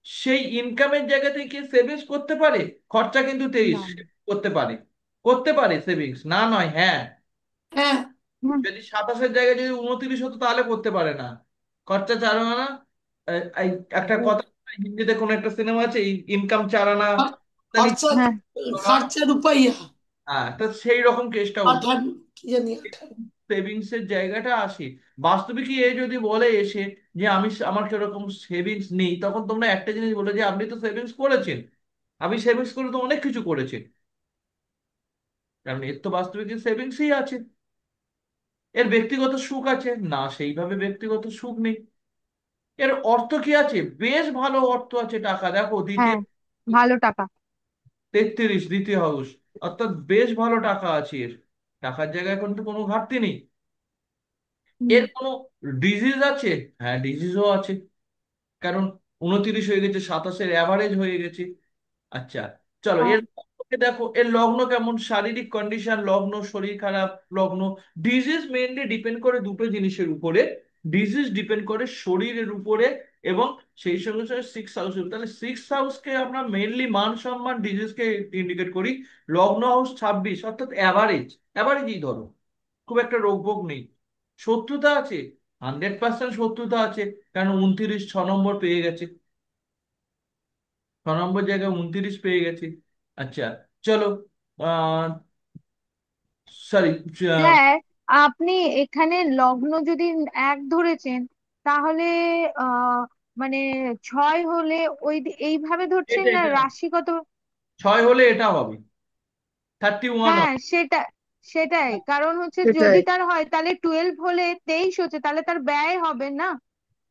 সেই ইনকামের জায়গা থেকে সেভিংস করতে পারে? খরচা কিন্তু 23, না। করতে পারে, করতে পারে সেভিংস, না নয়, হ্যাঁ। হ্যাঁ, হুম, যদি 27-এর জায়গায় যদি 29 হতো তাহলে করতে পারে না, খরচা 4 আনা। এই একটা কথা, হিন্দিতে কোন একটা সিনেমা আছে, ইনকাম 4 আনা, তাহলে খরচা, হ্যাঁ খরচা রুপাইয়া, হ্যাঁ, তো সেই রকম কেসটা হতো। আঠান, কি জানি আঠান। সেভিংস এর জায়গাটা আসে। বাস্তবিক এ যদি বলে এসে যে আমার সেরকম সেভিংস নেই, তখন তোমরা একটা জিনিস বলে যে আপনি তো সেভিংস করেছেন, আপনি সেভিংস করে তো অনেক কিছু করেছেন, কারণ এর তো বাস্তবিক সেভিংসই আছে। এর ব্যক্তিগত সুখ আছে না? সেইভাবে ব্যক্তিগত সুখ নেই। এর অর্থ কি আছে? বেশ ভালো অর্থ আছে, টাকা দেখো দ্বিতীয়, হ্যাঁ, ভালো টাকা। 33, দ্বিতীয় হাউস, অর্থাৎ বেশ ভালো টাকা আছে এর, টাকার জায়গায় এখন তো কোনো ঘাটতি নেই। হুম। এর কোনো ডিজিজ আছে? হ্যাঁ, ডিজিজও আছে, কারণ 29 হয়ে গেছে, 27-এর অ্যাভারেজ হয়ে গেছে। আচ্ছা চলো, আহ, এর লগ্নকে দেখো, এর লগ্ন কেমন, শারীরিক কন্ডিশন, লগ্ন শরীর খারাপ, লগ্ন। ডিজিজ মেইনলি ডিপেন্ড করে দুটো জিনিসের উপরে, ডিজিজ ডিপেন্ড করে শরীরের উপরে এবং সেই সঙ্গে সঙ্গে 6 হাউসের। তাহলে 6 হাউসকে আমরা মেইনলি মান সম্মান ডিজিজকে ইন্ডিকেট করি। লগ্ন হাউস 26, অর্থাৎ অ্যাভারেজ, অ্যাভারেজই ধরো, খুব একটা রোগ ভোগ নেই। শত্রুতা আছে, 100% শত্রুতা আছে, কারণ 29 6 নম্বর পেয়ে গেছে, 6 নম্বর জায়গায় 29 পেয়ে গেছে। আচ্ছা চলো, আহ সরি, স্যার, আপনি এখানে লগ্ন যদি 1 ধরেছেন, তাহলে আহ মানে 6 হলে এইভাবে ধরছেন এটা না এটা রাশিগত? 6 হলে এটা হবে 31 হ্যাঁ, হবে। সেটাই কারণ হচ্ছে সেটাই। যদি তার হয় তাহলে 12 হলে 23 হচ্ছে, তাহলে তার ব্যয় হবে না?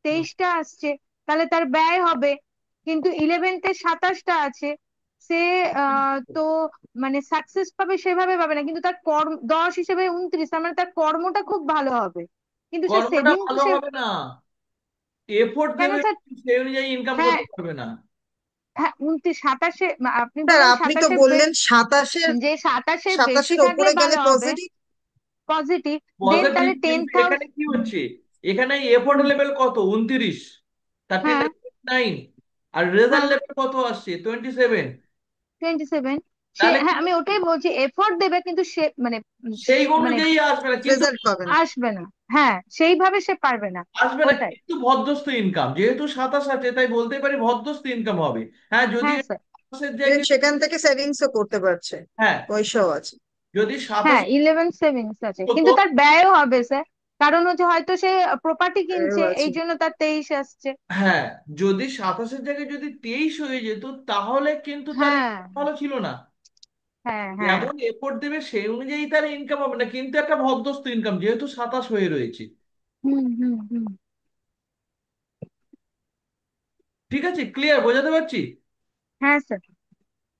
23টা আসছে, তাহলে তার ব্যয় হবে। কিন্তু 11th 27টা আছে, সে তো মানে সাকসেস পাবে সেভাবে পাবে না, কিন্তু তার কর্ম 10 হিসেবে 29, তার মানে তার কর্মটা খুব ভালো হবে, কিন্তু সে কর্মটা সেভিং ভালো হবে না, এফোর্ট কেন দেবে, স্যার? সেই অনুযায়ী ইনকাম হ্যাঁ, করতে পারবে না। হ্যাঁ, 29 27-এ আপনি স্যার বললেন আপনি তো 27-এর বললেন 27-এর, যে 27-এর বেশি 27-এর থাকলে ওপরে গেলে ভালো হবে, পজিটিভ। পজিটিভ। দেন পজিটিভ, তাহলে কিন্তু 10th হাউস। এখানে কি হচ্ছে, এখানে এফোর্ট লেভেল কত, 29, থার্টি হ্যাঁ, 9, আর রেজাল্ট হ্যাঁ, লেভেল কত আসছে, 27। 27। তাহলে কি হ্যাঁ, আমি ওটাই বলছি, এফোর্ট দেবে কিন্তু সে মানে সেই মানে অনুযায়ী আসবে না কিন্তু, রেজাল্ট পাবেন। আসবে না। হ্যাঁ, সেইভাবে সে পারবে না। আসবে না ওটাই। কিন্তু ভদ্রস্ত ইনকাম, যেহেতু 27 আছে তাই বলতে পারি ভদ্রস্ত ইনকাম হবে। হ্যাঁ যদি হ্যাঁ স্যার। 27-এর ইভেন জায়গায়, সেখান থেকে সেভিংসও করতে পারছে, হ্যাঁ পয়সাও আছে। যদি 27 হ্যাঁ, 11 সেভিংস আছে, হতো, কিন্তু তার ব্যয়ও হবে স্যার, কারণ হচ্ছে হয়তো সে প্রপার্টি এও কিনছে, আছে। এই জন্য তার 23 আসছে। হ্যাঁ যদি 27-এর জায়গায় যদি 23 হয়ে যেত তাহলে কিন্তু তার হ্যাঁ, income ভালো ছিল না। হ্যাঁ, হ্যাঁ। যেমন এফোর্ট দেবে সেই অনুযায়ী তার ইনকাম হবে না, কিন্তু একটা ভদ্রস্ত ইনকাম যেহেতু 27 হয়ে রয়েছে। হুম, হুম, হুম। ঠিক আছে, ক্লিয়ার, বোঝাতে পারছি? হ্যাঁ স্যার,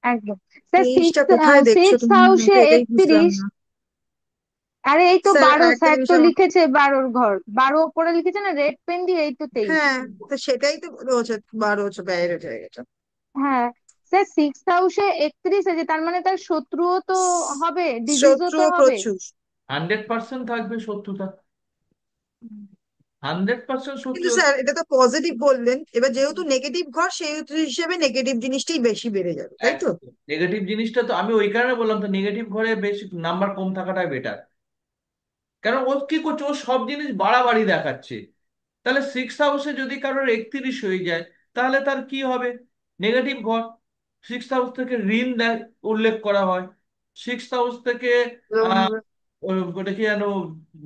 একদম। স্যার, তেইশটা সিক্স কোথায় দেখছো সিক্স তুমি, আমি হাউসে তো এটাই বুঝলাম 31। না। আরে এই তো স্যার 12, আরেকটা স্যার জিনিস তো আমার, লিখেছে 12-র ঘর, 12 ওপরে লিখেছে না রেড পেন দিয়ে, এই তো 23। হ্যাঁ, তো সেটাই তো রয়েছে, 12 হচ্ছে ব্যয়ের জায়গাটা। হ্যাঁ স্যার, 6 হাউসে 31 আছে, তার মানে তার শত্রুও তো হবে, ডিজিজও তো শত্রুও হবে। প্রচুর। 100% থাকবে শত্রুতা, 100% শত্রু। কিন্তু স্যার এটা তো পজিটিভ বললেন, এবার যেহেতু নেগেটিভ ঘর সেই হিসেবে নেগেটিভ জিনিসটাই বেশি বেড়ে যাবে, তাই তো? নেগেটিভ জিনিসটা তো আমি ওই কারণে বললাম, তো নেগেটিভ ঘরে বেশি নাম্বার কম থাকাটাই বেটার, কারণ ও কি করছে, ও সব জিনিস বাড়াবাড়ি দেখাচ্ছে। তাহলে 6 হাউসে যদি কারোর 31 হয়ে যায়, তাহলে তার কি হবে? নেগেটিভ ঘর। সিক্স হাউস থেকে ঋণ উল্লেখ করা হয়, সিক্স হাউস থেকে আহ ওটা কি যেন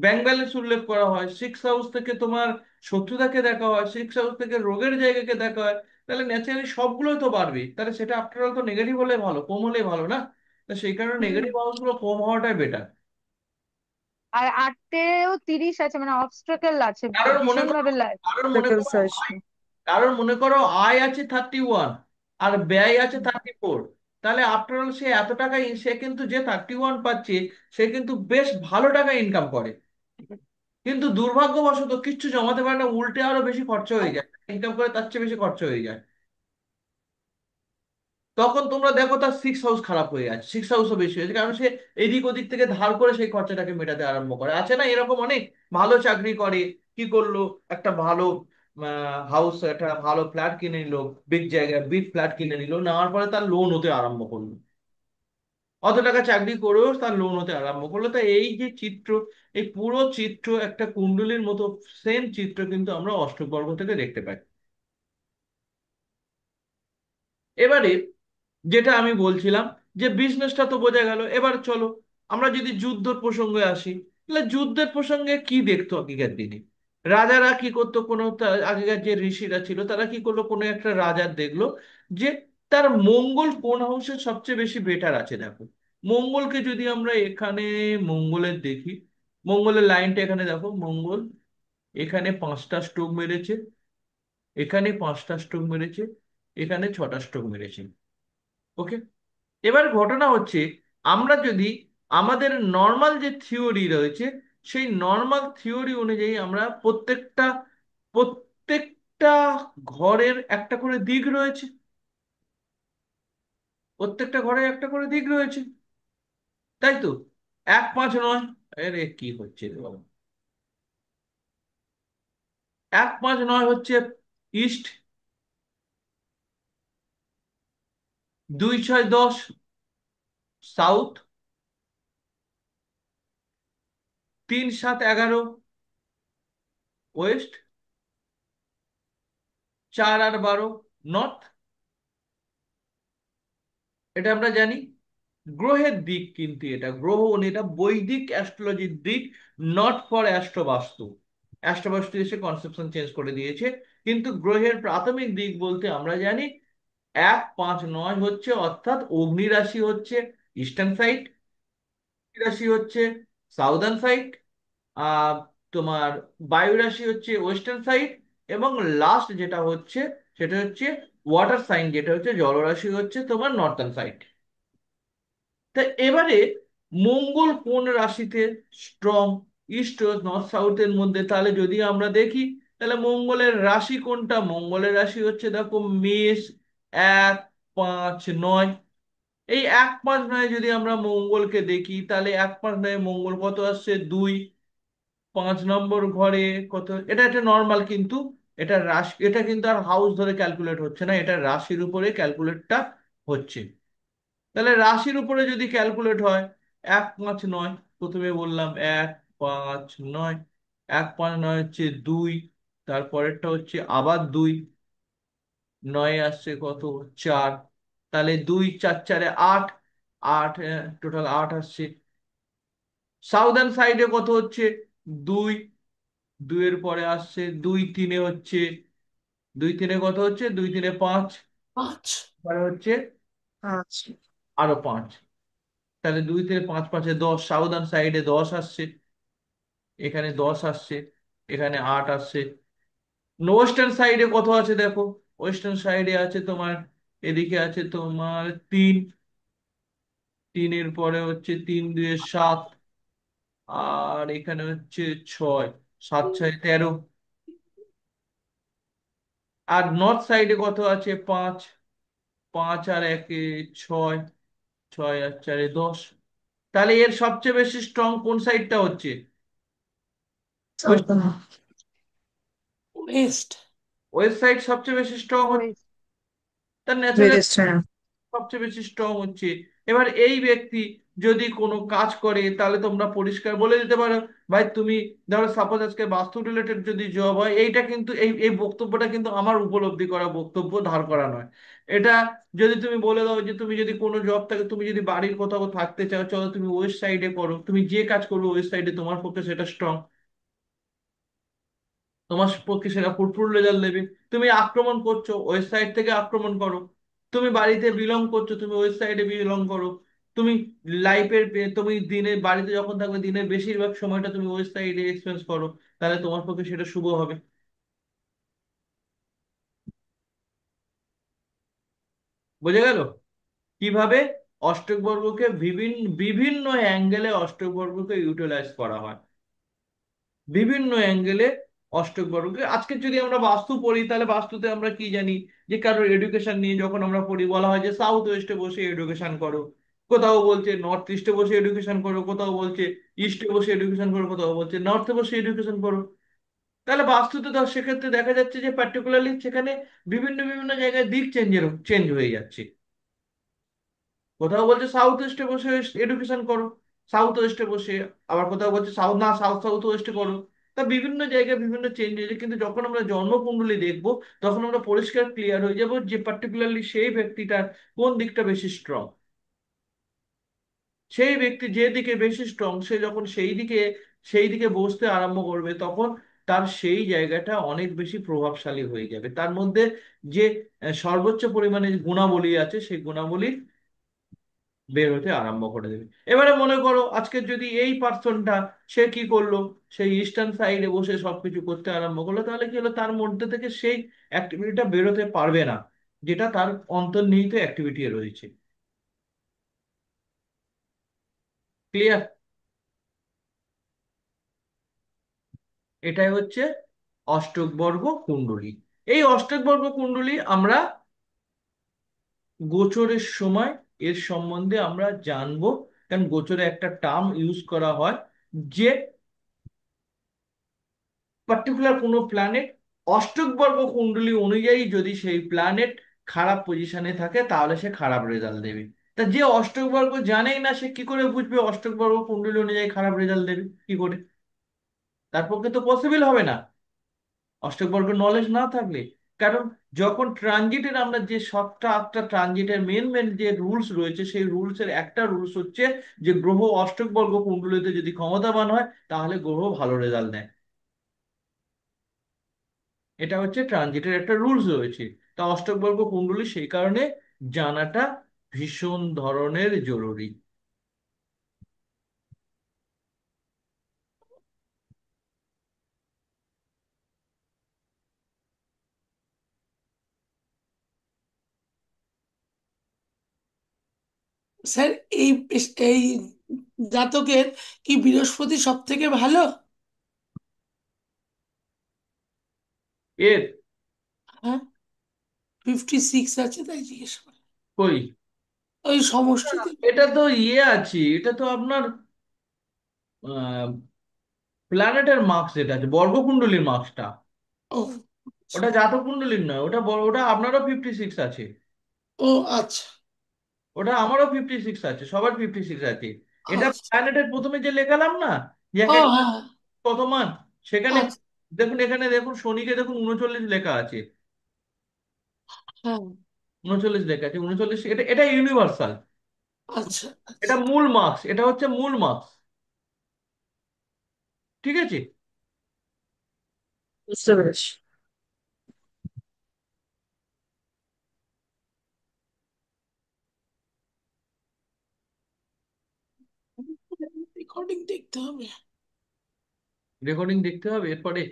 ব্যাংক ব্যালেন্স উল্লেখ করা হয়, সিক্স হাউস থেকে তোমার শত্রুতাকে দেখা হয়, সিক্স হাউস থেকে রোগের জায়গাকে দেখা হয়। তাহলে ন্যাচারালি সবগুলোই তো বাড়বে, তাহলে সেটা আফটার অল তো নেগেটিভ হলে ভালো, কম হলে ভালো না? তো সেই কারণে হুম। নেগেটিভ হাউস গুলো কম হওয়াটাই বেটার। আর 8তেও 30 আছে, মানে অবস্ট্রাকেল আছে, কারণ মনে ভীষণ করো ভাবে কারণ মনে অবস্ট্রাকেলস করো আসবে। কারণ মনে করো আয় আছে 31 আর ব্যয় আছে 34, তাহলে আফটার অল সে এত টাকা সে কিন্তু যে 31 পাচ্ছে, সে কিন্তু বেশ ভালো টাকা ইনকাম করে, কিন্তু দুর্ভাগ্যবশত কিচ্ছু জমাতে পারে না, উল্টে আরো বেশি খরচা হয়ে যায়, ইনকাম করে তার চেয়ে বেশি খরচা হয়ে যায়। তখন তোমরা দেখো তার সিক্স হাউস খারাপ হয়ে যাচ্ছে, সিক্স হাউসও বেশি হয়েছে, কারণ সে এদিক ওদিক থেকে ধার করে সেই খরচাটাকে মেটাতে আরম্ভ করে। আছে না এরকম অনেক, ভালো চাকরি করে, কি করলো, একটা ভালো হাউস, একটা ভালো ফ্ল্যাট কিনে নিল, বিগ জায়গায় বিগ ফ্ল্যাট কিনে নিল, নেওয়ার পরে তার লোন হতে আরম্ভ করলো, অত টাকা চাকরি করেও তার লোন হতে আরম্ভ করলো। তা এই যে চিত্র, এই পুরো চিত্র একটা কুণ্ডলীর মতো, সেম চিত্র কিন্তু আমরা অষ্টবর্গ থেকে দেখতে পাই। এবারে যেটা আমি বলছিলাম, যে বিজনেসটা তো বোঝা গেল, এবার চলো আমরা যদি যুদ্ধের প্রসঙ্গে আসি, তাহলে যুদ্ধের প্রসঙ্গে কি দেখতো আগেকার দিনে? রাজারা কি করতো, কোনো আগেকার যে ঋষিরা ছিল তারা কি করলো, কোনো একটা রাজার দেখলো যে তার মঙ্গল কোন হাউসে সবচেয়ে বেশি বেটার আছে। দেখো মঙ্গলকে যদি আমরা এখানে মঙ্গলের দেখি, মঙ্গলের লাইনটা এখানে দেখো, মঙ্গল এখানে 5টা স্ট্রোক মেরেছে, এখানে 5টা স্ট্রোক মেরেছে, এখানে 6টা স্ট্রোক মেরেছে। ওকে, এবার ঘটনা হচ্ছে, আমরা যদি আমাদের নর্মাল যে থিওরি রয়েছে, সেই নর্মাল থিওরি অনুযায়ী আমরা প্রত্যেকটা ঘরের একটা করে দিক রয়েছে, প্রত্যেকটা ঘরের একটা করে দিক রয়েছে, তাই তো? 1 5 9, আরে কি হচ্ছে রে বাবা, 1 5 9 হচ্ছে ইস্ট, 2 6 10 সাউথ, 3 7 11 ওয়েস্ট, 4 আর 12 নর্থ। এটা আমরা জানি। গ্রহের দিক কিন্তু, এটা গ্রহ এটা বৈদিক অ্যাস্ট্রোলজির দিক, নট ফর অ্যাস্ট্রোবাস্তু। অ্যাস্ট্রোবাস্তু এসে কনসেপশন চেঞ্জ করে দিয়েছে, কিন্তু গ্রহের প্রাথমিক দিক বলতে আমরা জানি 1 5 9 হচ্ছে, অর্থাৎ অগ্নি রাশি হচ্ছে ইস্টার্ন সাইড, রাশি হচ্ছে সাউদার্ন সাইড, আহ তোমার বায়ু রাশি হচ্ছে ওয়েস্টার্ন সাইড, এবং লাস্ট যেটা হচ্ছে সেটা হচ্ছে ওয়াটার সাইন, যেটা হচ্ছে জলরাশি হচ্ছে তোমার নর্থার্ন সাইড। তা এবারে মঙ্গল কোন রাশিতে স্ট্রং, ইস্ট ও নর্থ সাউথের মধ্যে? তাহলে যদি আমরা দেখি, তাহলে মঙ্গলের রাশি কোনটা? মঙ্গলের রাশি হচ্ছে দেখো মেষ, 1 5 9। এই 1 5 9 যদি আমরা মঙ্গলকে দেখি, তাহলে 1 5 9 মঙ্গল কত আসছে? 2। 5 নম্বর ঘরে কত? এটা একটা নর্মাল, কিন্তু এটা রাশি, এটা কিন্তু আর হাউস ধরে ক্যালকুলেট হচ্ছে না, এটা রাশির উপরে ক্যালকুলেটটা হচ্ছে। তাহলে রাশির উপরে যদি ক্যালকুলেট হয়, 1 5 9, প্রথমে বললাম 1 5 9, 1 5 9 হচ্ছে 2, তারপরেরটা হচ্ছে আবার 2, 9 আসছে কত? 4। তাহলে 2 4 4 8, 8 টোটাল 8 আসছে। সাউদার্ন সাইডে কত হচ্ছে? 2, 2 এর পরে আসছে 2 3 হচ্ছে, 2 3 কত হচ্ছে? 2 3 5, 5। পরে হচ্ছে আচ্ছা। আরো 5। তাহলে 2 3 5 5 10, সাউদার্ন সাইডে 10 আসছে, এখানে 10 আসছে, এখানে 8 আসছে। ওয়েস্টার্ন সাইডে কত আছে দেখো, ওয়েস্টার্ন সাইডে আছে তোমার, এদিকে আছে তোমার 3, 3 এর পরে হচ্ছে 3 2 7, আর এখানে হচ্ছে 6, 7 6 13। আর নর্থ সাইডে কত আছে? 5, 5 আর 1 6, 6 আর 4 10। তাহলে এর সবচেয়ে বেশি স্ট্রং কোন সাইডটা হচ্ছে? সাবধানে। ওয়েস্ট। ওয়েস্ট সাইড সবচেয়ে বেশি স্ট্রং হচ্ছে, ওয়েস্ট। তার ন্যাচারাল বেরেস্ট, হ্যাঁ। সবচেয়ে বেশি স্ট্রং হচ্ছে। এবার এই ব্যক্তি যদি কোনো কাজ করে তাহলে তোমরা পরিষ্কার বলে দিতে পারো, ভাই তুমি ধরো সাপোজ আজকে বাস্তু রিলেটেড যদি জব হয়, এইটা কিন্তু এই এই বক্তব্যটা কিন্তু আমার উপলব্ধি করা বক্তব্য, ধার করা নয় এটা। যদি তুমি বলে দাও যে তুমি যদি কোনো জব থাকে, তুমি যদি বাড়ির কোথাও থাকতে চাও, চলো তুমি ওয়েস্ট সাইডে করো, তুমি যে কাজ করবে ওয়েস্ট সাইডে, তোমার পক্ষে সেটা স্ট্রং, তোমার পক্ষে সেটা ফুটফুল রেজাল্ট দেবে। তুমি আক্রমণ করছো, ওয়েস্ট সাইড থেকে আক্রমণ করো। তুমি বাড়িতে বিলং করছো, তুমি ওয়েস্ট সাইডে বিলং করো। তুমি লাইফের, তুমি দিনে বাড়িতে যখন থাকবে দিনের বেশিরভাগ সময়টা তুমি ওয়েস্ট সাইডে এক্সপেন্স করো, তাহলে তোমার পক্ষে সেটা শুভ হবে। বোঝা গেল কিভাবে অষ্টক বর্গকে বিভিন্ন বিভিন্ন অ্যাঙ্গেলে অষ্টক বর্গকে ইউটিলাইজ করা হয়, বিভিন্ন অ্যাঙ্গেলে অষ্টক বর্গকে। আজকে যদি আমরা বাস্তু পড়ি, তাহলে বাস্তুতে আমরা কি জানি, যে কারোর এডুকেশন নিয়ে যখন আমরা পড়ি বলা হয় যে সাউথ ওয়েস্টে বসে এডুকেশন করো, কোথাও বলছে নর্থ ইস্টে বসে এডুকেশন করো, কোথাও বলছে ইস্টে বসে এডুকেশন করো, কোথাও বলছে নর্থে বসে এডুকেশন করো। তাহলে বাস্তুতে তো সেক্ষেত্রে দেখা যাচ্ছে যে পার্টিকুলারলি সেখানে বিভিন্ন বিভিন্ন জায়গায় দিক চেঞ্জ হয়ে যাচ্ছে। কোথাও বলছে সাউথ ওয়েস্টে বসে এডুকেশন করো, সাউথ ওয়েস্টে বসে, আবার কোথাও বলছে সাউথ না সাউথ সাউথ ওয়েস্টে করো। তা বিভিন্ন জায়গায় বিভিন্ন চেঞ্জ হয়েছে, কিন্তু যখন আমরা জন্মকুণ্ডলী দেখবো, তখন আমরা পরিষ্কার ক্লিয়ার হয়ে যাব যে পার্টিকুলারলি সেই ব্যক্তিটার কোন দিকটা বেশি স্ট্রং। সেই ব্যক্তি যে দিকে বেশি স্ট্রং, সে যখন সেই দিকে বসতে আরম্ভ করবে, তখন তার সেই জায়গাটা অনেক বেশি প্রভাবশালী হয়ে যাবে। তার মধ্যে যে সর্বোচ্চ পরিমাণে গুণাবলী আছে, সেই গুণাবলী বের হতে আরম্ভ করে দেবে। এবারে মনে করো আজকে যদি এই পার্সনটা, সে কি করলো, সেই ইস্টার্ন সাইডে বসে সবকিছু করতে আরম্ভ করলো, তাহলে কি হলো, তার মধ্যে থেকে সেই অ্যাক্টিভিটিটা বেরোতে পারবে না, যেটা তার অন্তর্নিহিত অ্যাক্টিভিটি রয়েছে। ক্লিয়ার? এটাই হচ্ছে অষ্টক বর্গ কুণ্ডলী। এই অষ্টক বর্গ কুণ্ডলী আমরা গোচরের সময় এর সম্বন্ধে আমরা জানবো, কারণ গোচরে একটা টার্ম ইউজ করা হয় যে পার্টিকুলার কোনো প্ল্যানেট অষ্টক বর্গ কুণ্ডলী অনুযায়ী যদি সেই প্ল্যানেট খারাপ পজিশনে থাকে, তাহলে সে খারাপ রেজাল্ট দেবে। তা যে অষ্টক বর্গ জানেই না, সে কি করে বুঝবে অষ্টক বর্গ কুণ্ডলী অনুযায়ী খারাপ রেজাল্ট দেবে কি করে? তার পক্ষে তো পসিবল হবে না অষ্টক বর্গ নলেজ না থাকলে। কারণ যখন ট্রানজিটের আমরা যে 7টা 8টা ট্রানজিটের মেন মেন যে রুলস রয়েছে, সেই রুলস এর একটা রুলস হচ্ছে যে গ্রহ অষ্টক বর্গ কুণ্ডলীতে যদি ক্ষমতাবান হয়, তাহলে গ্রহ ভালো রেজাল্ট দেয়। এটা হচ্ছে ট্রানজিটের একটা রুলস রয়েছে। তা অষ্টক বর্গ কুণ্ডলী সেই কারণে জানাটা ভীষণ ধরনের জরুরি। স্যার, এই এই জাতকের কি বৃহস্পতি সব থেকে ভালো? এর, হ্যাঁ, 56 আছে তাই জিজ্ঞেস করি। কই, ওই সমষ্টিতে। এটা তো আছে, এটা তো আপনার প্ল্যানেটের মার্কস, যেটা আছে বর্গকুণ্ডলীর মার্কসটা। ও ওটা জাতক কুণ্ডলীর নয়, ওটা আপনারও 56 আছে, ও আচ্ছা ওটা আমারও 56 আছে, সবার 56 আছে। এটা আচ্ছা। প্ল্যানেটের প্রথমে যে লেখালাম না, যে ও এক এক হ্যাঁ। কত মান, সেখানে আচ্ছা। দেখুন, এখানে দেখুন শনিকে দেখুন 39 লেখা আছে, হ্যাঁ। 39 লেখা আছে, 39, এটা এটা ইউনিভার্সাল। আচ্ছা এটা আচ্ছা। মূল মার্কস, এটা হচ্ছে মূল মার্কস। ঠিক আছে? বুঝতে পেরেছি। রেকর্ডিং দেখতে হবে? রেকর্ডিং দেখতে হবে এরপরে।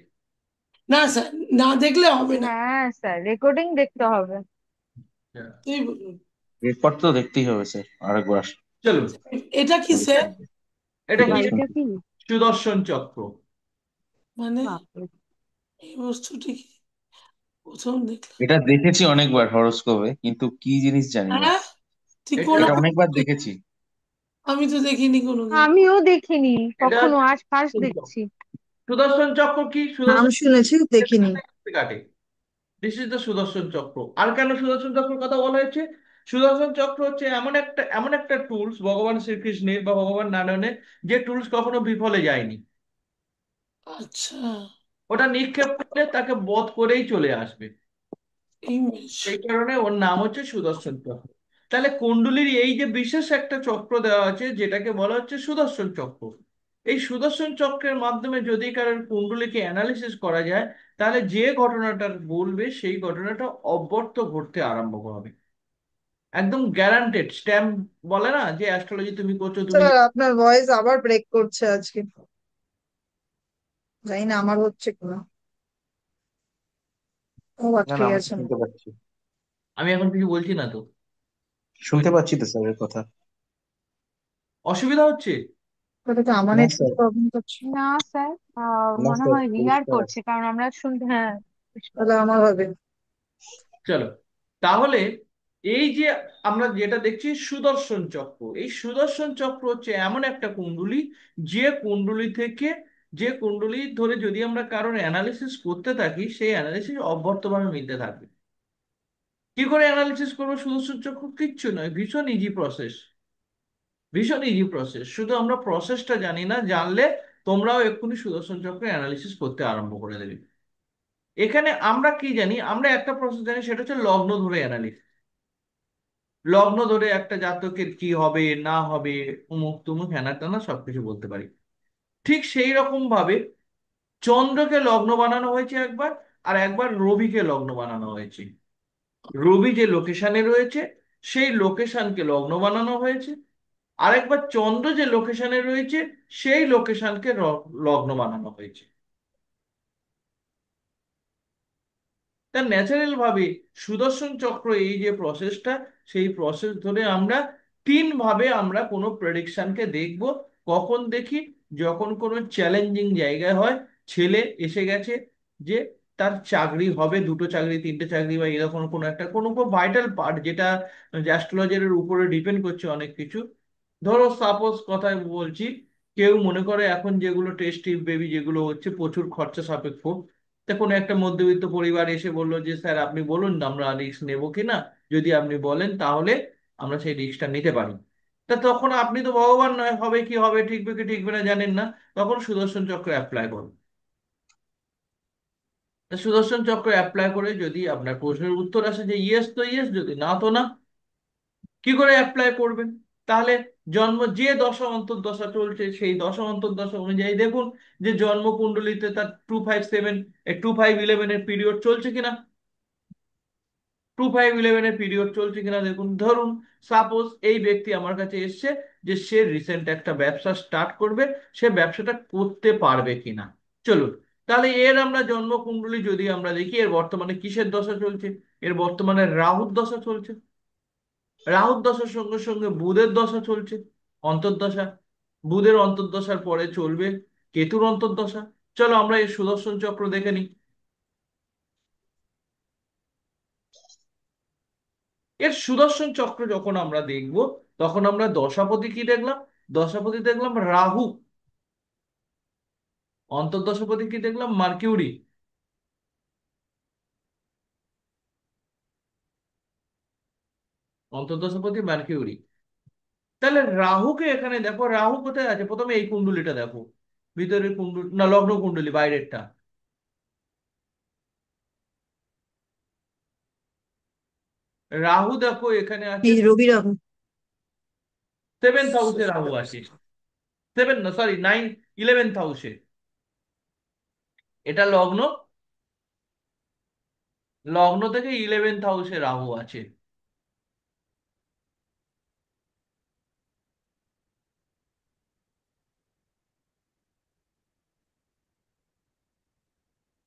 না স্যার, না দেখলে হবে না। হ্যাঁ স্যার, রেকর্ডিং দেখতে হবে। তুই বলুন। রেকর্ড তো দেখতেই হবে স্যার আরেকবার। চলুন, এটা কি স্যার? এটা কি? এটা কি? সুদর্শন চক্র। মানে বাপরে। এই বস্তুটি কি প্রথম দেখলাম। এটা দেখেছি অনেকবার হরোস্কোপে, কিন্তু কি জিনিস জানি না। হ্যাঁ, তুই এটা কোন এটা অনেকবার দেখেছি। আমি তো দেখিনি কোনোদিন। আমিও দেখিনি এটা কখনো, আজ ফার্স্ট দেখছি। সুদর্শন চক্র কি? নাম সুদর্শন শুনেছি, দেখিনি। কাটে, দিস ইজ দ্য সুদর্শন চক্র। আর কেন সুদর্শন চক্রের কথা বলা হয়েছে? সুদর্শন চক্র হচ্ছে এমন একটা টুলস ভগবান শ্রীকৃষ্ণের বা ভগবান নারায়ণের, যে টুলস কখনো বিফলে যায়নি। আচ্ছা, ওটা নিক্ষেপ করলে তাকে বধ করেই চলে আসবে। ইমেজ। সেই কারণে ওর নাম হচ্ছে সুদর্শন চক্র। তাহলে কুণ্ডলীর এই যে বিশেষ একটা চক্র দেওয়া আছে যেটাকে বলা হচ্ছে সুদর্শন চক্র, এই সুদর্শন চক্রের মাধ্যমে যদি কারোর কুণ্ডলীকে অ্যানালিসিস করা যায়, তাহলে যে ঘটনাটা বলবে সেই ঘটনাটা অব্যর্থ ঘটতে আরম্ভ হবে। একদম গ্যারান্টেড স্ট্যাম্প, বলে না যে অ্যাস্ট্রোলজি তুমি করছো তুমি। স্যার আপনার ভয়েস আবার ব্রেক করছে আজকে, জানি না আমার হচ্ছে কিনা। ও না আটকে না, আমি তো গেছেন। শুনতে পাচ্ছি। আমি এখন কিছু বলছি না তো? শুনতে পাচ্ছি তো স্যারের কথা। অসুবিধা হচ্ছে? ওটা তো আমার না নেটওয়ার্ক স্যার, প্রবলেম করছে। না স্যার, না মনে স্যার, হয় রিহার পরিষ্কার করছে, আছে। কারণ আমরা শুনতে, হ্যাঁ, পরিষ্কার। তাহলে আমার হবে। চলো, তাহলে এই যে আমরা যেটা দেখছি সুদর্শন চক্র, এই সুদর্শন চক্র হচ্ছে এমন একটা কুণ্ডলী, যে কুণ্ডলী থেকে, যে কুণ্ডলী ধরে যদি আমরা কারোর অ্যানালিসিস করতে থাকি, সেই অ্যানালিসিস অব্যর্থভাবে মিলতে থাকবে। কি করে অ্যানালিসিস করবো সুদর্শন চক্র? কিচ্ছু নয়, ভীষণ ইজি প্রসেস। ভীষণ ইজি প্রসেস, শুধু আমরা প্রসেসটা জানি না, জানলে তোমরাও এক্ষুনি সুদর্শন চক্র অ্যানালিসিস করতে আরম্ভ করে দেবে। এখানে আমরা কি জানি? আমরা একটা প্রসেস জানি, সেটা হচ্ছে লগ্ন ধরে অ্যানালিসিস। লগ্ন ধরে একটা জাতকের কি হবে না হবে, উমুক তুমুক হেনা টানা সবকিছু বলতে পারি। ঠিক সেই রকম ভাবে চন্দ্রকে লগ্ন বানানো হয়েছে একবার, আর একবার রবিকে লগ্ন বানানো হয়েছে। রবি যে লোকেশনে রয়েছে সেই লোকেশনকে লগ্ন বানানো হয়েছে, আরেকবার চন্দ্র যে লোকেশনে রয়েছে সেই লোকেশনকে লগ্ন বানানো হয়েছে। তার ন্যাচারাল ভাবে সুদর্শন চক্র এই যে প্রসেসটা, সেই প্রসেস ধরে আমরা তিন ভাবে আমরা কোনো প্রেডিকশনকে দেখব। কখন দেখি? যখন কোনো চ্যালেঞ্জিং জায়গায় হয়, ছেলে এসে গেছে যে তার চাকরি হবে, দুটো চাকরি তিনটে চাকরি বা এরকম কোনো একটা কোনো ভাইটাল পার্ট, যেটা অ্যাস্ট্রোলজারের উপরে ডিপেন্ড করছে অনেক কিছু। ধরো সাপোজ কথায় বলছি, কেউ মনে করে এখন যেগুলো টেস্ট টিউব বেবি যেগুলো হচ্ছে প্রচুর খরচা সাপেক্ষ, তা কোনো একটা মধ্যবিত্ত পরিবার এসে বললো যে স্যার আপনি বলুন না আমরা রিস্ক নেবো কিনা, যদি আপনি বলেন তাহলে আমরা সেই রিস্কটা নিতে পারি। তা তখন আপনি তো ভগবান নয়, হবে কি হবে, ঠিকবে কি ঠিকবে না জানেন না, তখন সুদর্শন চক্র অ্যাপ্লাই করুন। তা সুদর্শন চক্র অ্যাপ্লাই করে যদি আপনার প্রশ্নের উত্তর আসে যে ইয়েস তো ইয়েস, যদি না তো না। কি করে অ্যাপ্লাই করবেন? তাহলে জন্ম যে দশা অন্তর্দশা চলছে সেই দশা অন্তর্দশা অনুযায়ী দেখুন যে জন্ম কুণ্ডলিতে তার 257 2511 এর পিরিয়ড চলছে কিনা। 2511 এর পিরিয়ড চলছে কিনা দেখুন। ধরুন সাপোজ এই ব্যক্তি আমার কাছে এসছে যে সে রিসেন্ট একটা ব্যবসা স্টার্ট করবে, সে ব্যবসাটা করতে পারবে কিনা। চলুন, তাহলে এর আমরা জন্ম কুণ্ডলী যদি আমরা দেখি, এর বর্তমানে কিসের দশা চলছে? এর বর্তমানে রাহুর দশা চলছে। রাহুর দশার সঙ্গে সঙ্গে বুধের দশা চলছে, অন্তর্দশা। বুধের অন্তর্দশার পরে চলবে কেতুর অন্তর্দশা। চলো আমরা এই সুদর্শন চক্র দেখে নিই। এর সুদর্শন চক্র যখন আমরা দেখব, তখন আমরা দশাপতি কি দেখলাম? দশাপতি দেখলাম রাহু। অন্তর্দশাপতি কি দেখলাম? মার্কিউরি। অন্তর্দশাপতি মার্কিউরি। তাহলে রাহুকে এখানে দেখো, রাহু কোথায় আছে? প্রথমে এই কুণ্ডলীটা দেখো, ভিতরের কুণ্ডলী না, লগ্ন কুণ্ডলী বাইরেরটা। রাহু দেখো এখানে আছে, এই রবি রাহু। 7th হাউসে রাহু আছে। 7 না, সরি, 11th হাউসে। এটা লগ্ন, লগ্ন থেকে 11th হাউসে রাহু আছে।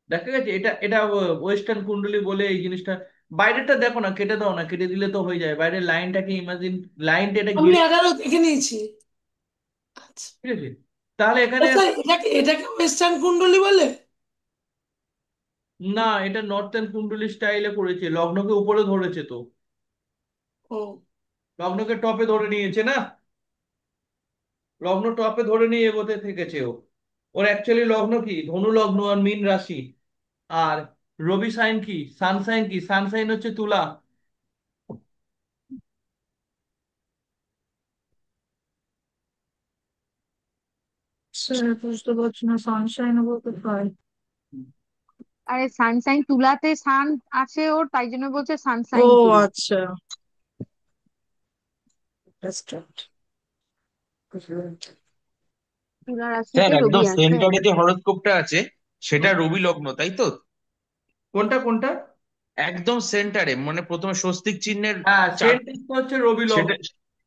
দেখা গেছে? এটা এটা ওয়েস্টার্ন কুণ্ডলী বলে এই জিনিসটা। বাইরেটা দেখো না, কেটে দাও না, কেটে দিলে তো হয়ে যায়। বাইরের লাইনটাকে ইমাজিন, লাইনটা এটা আমি ঘিরে। 11 দেখে নিয়েছি। আচ্ছা, ঠিক আছে, তাহলে এখানে আচ্ছা, এটাকে ওয়েস্টার্ন কুণ্ডলী বলে? না, এটা নর্থার্ন কুণ্ডলী স্টাইলে করেছে, লগ্নকে উপরে ধরেছে তো। ও, লগ্নকে টপে ধরে নিয়েছে না, লগ্ন টপে ধরে নিয়ে এগোতে থেকেছে ও। ওর অ্যাকচুয়ালি লগ্ন কি? ধনু লগ্ন আর মীন রাশি। আর রবি সাইন কি, সান সাইন কি? সান সাইন হচ্ছে তুলা। বুঝতে পারছি না, সানশাইন বলতে পারি। আরে সানশাইন, তুলাতে সান আছে ওর, তাই জন্য বলছে ও সানশাইন তুলা। আচ্ছা, understand. তুলা স্যার রাশিতে রবি একদম আছে। সেন্টারে যে হরোস্কোপটা আছে সেটা হুম। রবি লগ্ন, তাই তো? কোনটা কোনটা? একদম সেন্টারে, মানে প্রথমে স্বস্তিক চিহ্নের হ্যাঁ, চার, সেন্টেন্সটা হচ্ছে রবি লগ্ন। সেটা,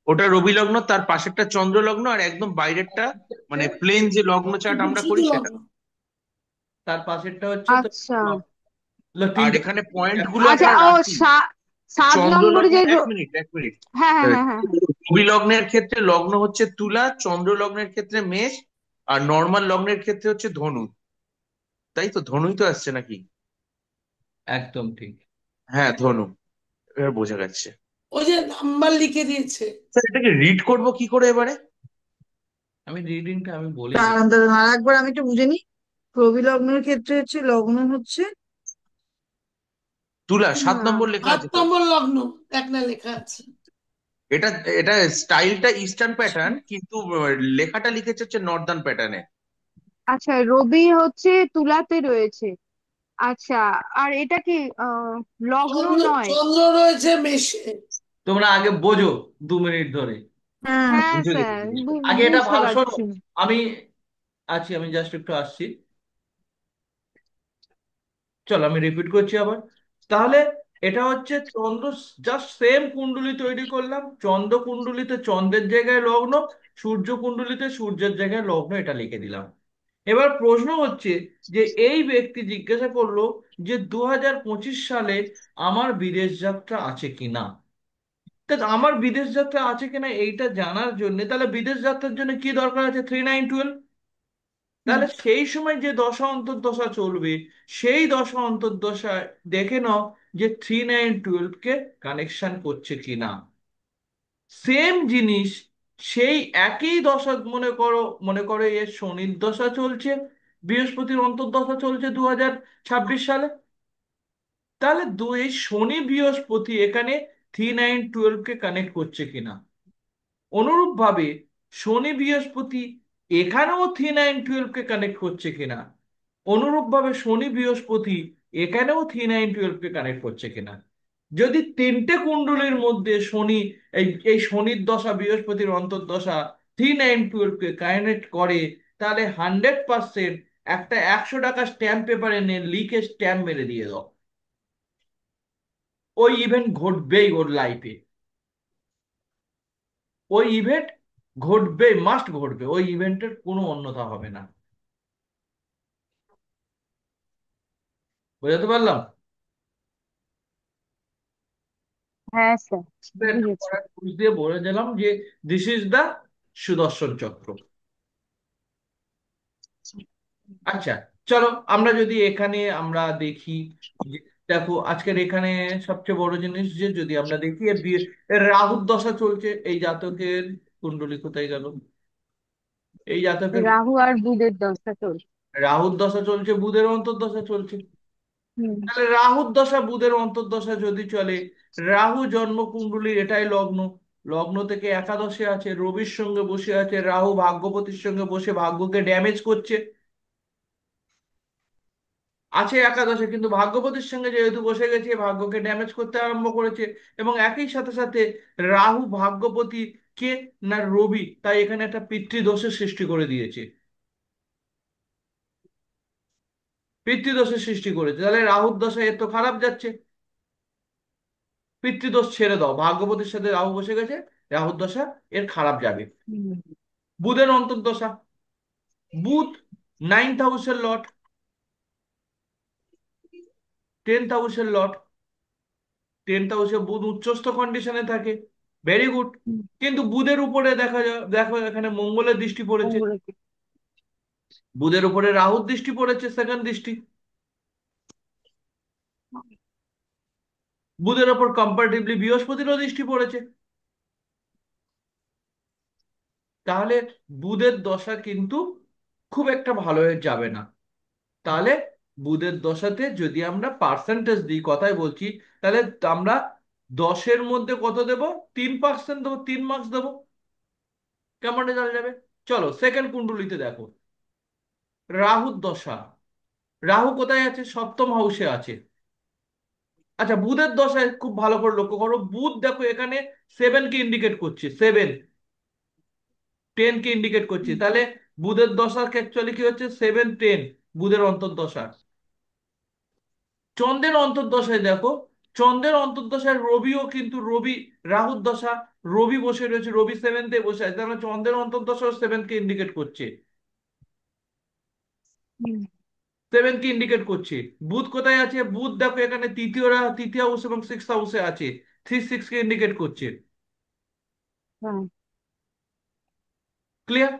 ওটা রবি লগ্ন, তার পাশেরটা চন্দ্র লগ্ন, আর একদম বাইরেরটা মানে প্লেন যে লগ্ন চার্ট আমরা করি শুধু সেটা। লগ্ন। তার পাশেরটা হচ্ছে তো আচ্ছা লগ্ন। আর তিনটে। এখানে পয়েন্ট গুলো আচ্ছা, আপনার ও রাশি। 7 নম্বরে চন্দ্র লগ্ন, যে এক মিনিট এক মিনিট। হ্যাঁ হ্যাঁ আহ, হ্যাঁ হ্যাঁ হ্যাঁ। রবি লগ্নের ক্ষেত্রে লগ্ন হচ্ছে তুলা, চন্দ্র লগ্নের ক্ষেত্রে মেষ, আর নর্মাল লগ্নের ক্ষেত্রে হচ্ছে ধনু, তাই তো? ধনুই তো আসছে নাকি? একদম ঠিক। হ্যাঁ ধনু, এবার বোঝা যাচ্ছে। ওই যে নাম্বার লিখে দিয়েছে। স্যার এটাকে রিড করব কি করে এবারে? রিডিংটা আমি বলে দিই। দাঁড়ান দাঁড়ান, আর একবার আমি একটু বুঝে নিই। রবি লগ্নের ক্ষেত্রে হচ্ছে লগ্ন হচ্ছে, তুলা, সাত না, নম্বর লেখা সাত আছে তো। নম্বর লগ্ন, দেখ না লেখা আছে। এটা এটা স্টাইলটা ইস্টার্ন প্যাটার্ন, কিন্তু লেখাটা লিখেছে হচ্ছে নর্দার্ন প্যাটার্নে। আচ্ছা, রবি হচ্ছে তুলাতে রয়েছে। আচ্ছা, আর এটা কি লগ্ন চন্দ্র নয়? চন্দ্র রয়েছে মেষে। তোমরা আগে বোঝো 2 মিনিট ধরে। হ্যাঁ। হ্যাঁ বুঝে গেছি স্যার, জিনিসটা। আগে এটা বুঝতে ভালো শোনো। পারছি। আমি আমি জাস্ট একটু আসছি। চলো আমি রিপিট করছি আবার। তাহলে এটা হচ্ছে চন্দ্র, জাস্ট সেম কুণ্ডলী তৈরি করলাম। চন্দ্র কুণ্ডলীতে চন্দ্রের জায়গায় লগ্ন, সূর্য কুণ্ডলীতে সূর্যের জায়গায় লগ্ন, এটা লিখে দিলাম। এবার প্রশ্ন হচ্ছে যে এই ব্যক্তি জিজ্ঞাসা করলো যে 2025 সালে আমার বিদেশ যাত্রা আছে কিনা। তা আমার বিদেশ যাত্রা আছে কিনা এইটা জানার জন্য, তাহলে বিদেশ যাত্রার জন্য কি দরকার আছে? 3912। হুম। তাহলে সেই সময় যে দশা অন্তর্দশা চলবে, সেই দশা অন্তর্দশায় দেখে নাও যে 3912 কে কানেকশন করছে কিনা। সেম জিনিস, সেই একই দশা, মনে করো এর শনির দশা চলছে, বৃহস্পতির অন্তর্দশা চলছে 2026 সালে। তাহলে এই শনি বৃহস্পতি এখানে 3912 কে কানেক্ট করছে কিনা। অনুরূপ ভাবে শনি বৃহস্পতি এখানেও 3912 কে কানেক্ট করছে কিনা। অনুরূপ ভাবে শনি বৃহস্পতি এখানেও 3912 কে কানেক্ট করছে কিনা। যদি তিনটে কুণ্ডলীর মধ্যে শনি, এই এই শনির দশা বৃহস্পতির অন্তর্দশা 3912 কে কানেক্ট করে, তাহলে 100% একটা 100 টাকা স্ট্যাম্প পেপার এনে লিখে স্ট্যাম্প মেরে দিয়ে দাও। ওই ইভেন্ট ঘটবেই ওর লাইফে। ওই ইভেন্ট ঘটবে, মাস্ট ঘটবে, ওই ইভেন্টের কোনো অন্যথা হবে না। বোঝাতে পারলাম? হ্যাঁ স্যার, একটা বুঝেছি। পড়ার ক্লু দিয়ে বলে দিলাম যে দিস ইজ দা সুদর্শন চক্র। আচ্ছা, চলো আমরা যদি এখানে আমরা দেখি যে, দেখো আজকের এখানে সবচেয়ে বড় জিনিস যে যদি আমরা দেখি এর রাহুর দশা চলছে এই জাতকের। কুণ্ডলী কোথায় গেল? এই জাতকের রাহু আর বুধের দশা চলছে। রাহুর দশা চলছে, বুধের অন্তর্দশা চলছে। হুম। তাহলে রাহুর দশা বুধের অন্তর্দশা যদি চলে, রাহু জন্ম কুণ্ডলীর এটাই লগ্ন। লগ্ন থেকে একাদশে আছে, রবির সঙ্গে বসে আছে, রাহু ভাগ্যপতির সঙ্গে বসে ভাগ্যকে ড্যামেজ করছে। আছে একাদশে, কিন্তু ভাগ্যপতির সঙ্গে যেহেতু বসে গেছে, ভাগ্যকে ড্যামেজ করতে আরম্ভ করেছে। এবং একই সাথে সাথে রাহু ভাগ্যপতি কে, না রবি, তাই এখানে একটা পিতৃদোষের সৃষ্টি করে দিয়েছে। পিতৃদোষের সৃষ্টি করেছে, তাহলে রাহুর দশা এর তো খারাপ যাচ্ছে। পিতৃদোষ ছেড়ে দাও, ভাগ্যপতির সাথে রাহু বসে গেছে, রাহুর দশা এর খারাপ যাবে। হুম। বুধের অন্তর্দশা, বুধ 9th হাউসের লর্ড, 10th হাউসের লর্ড। 10th হাউসে বুধ উচ্চস্থ কন্ডিশনে থাকে, ভেরি গুড। হুম। কিন্তু বুধের উপরে দেখা যায়, দেখো এখানে মঙ্গলের দৃষ্টি পড়েছে, মঙ্গলকে। বুধের উপরে রাহুর দৃষ্টি পড়েছে, সেকেন্ড দৃষ্টি। বুধের ওপর কম্পারেটিভলি বৃহস্পতিরও দৃষ্টি পড়েছে। তাহলে বুধের দশা কিন্তু খুব একটা ভালো হয়ে যাবে না। তাহলে বুধের দশাতে যদি আমরা পার্সেন্টেজ দিই, কথাই বলছি, তাহলে আমরা 10-এর মধ্যে কত দেব? 3% দেবো, 3 মার্কস দেবো। কেমন রেজাল্ট যাবে? চলো সেকেন্ড কুণ্ডলিতে দেখো। রাহুর দশা। রাহু কোথায় আছে? সপ্তম হাউসে আছে। আচ্ছা, বুধের দশায় খুব ভালো করে লক্ষ্য করো, বুধ দেখো এখানে 7 কে ইন্ডিকেট করছে, 7 10 কে ইন্ডিকেট করছে, তাহলে বুধের দশা অ্যাকচুয়ালি কি হচ্ছে? 7 10, বুধের অন্তর্দশা। চন্দ্রের অন্তর্দশায় দেখো, চন্দ্রের অন্তর্দশায় রবিও কিন্তু, রবি রাহুর দশা, রবি বসে রয়েছে, রবি 7th বসে আছে, তার মানে চন্দ্রের অন্তর্দশা 7 কে ইন্ডিকেট করছে, হুম, 7 কে ইন্ডিকেট করছে। বুধ কোথায় আছে? বুধ দেখো এখানে তৃতীয় হাউস এবং 6th হাউসে আছে, 3 6 কে ইন্ডিকেট করছে। হ্যাঁ, ক্লিয়ার?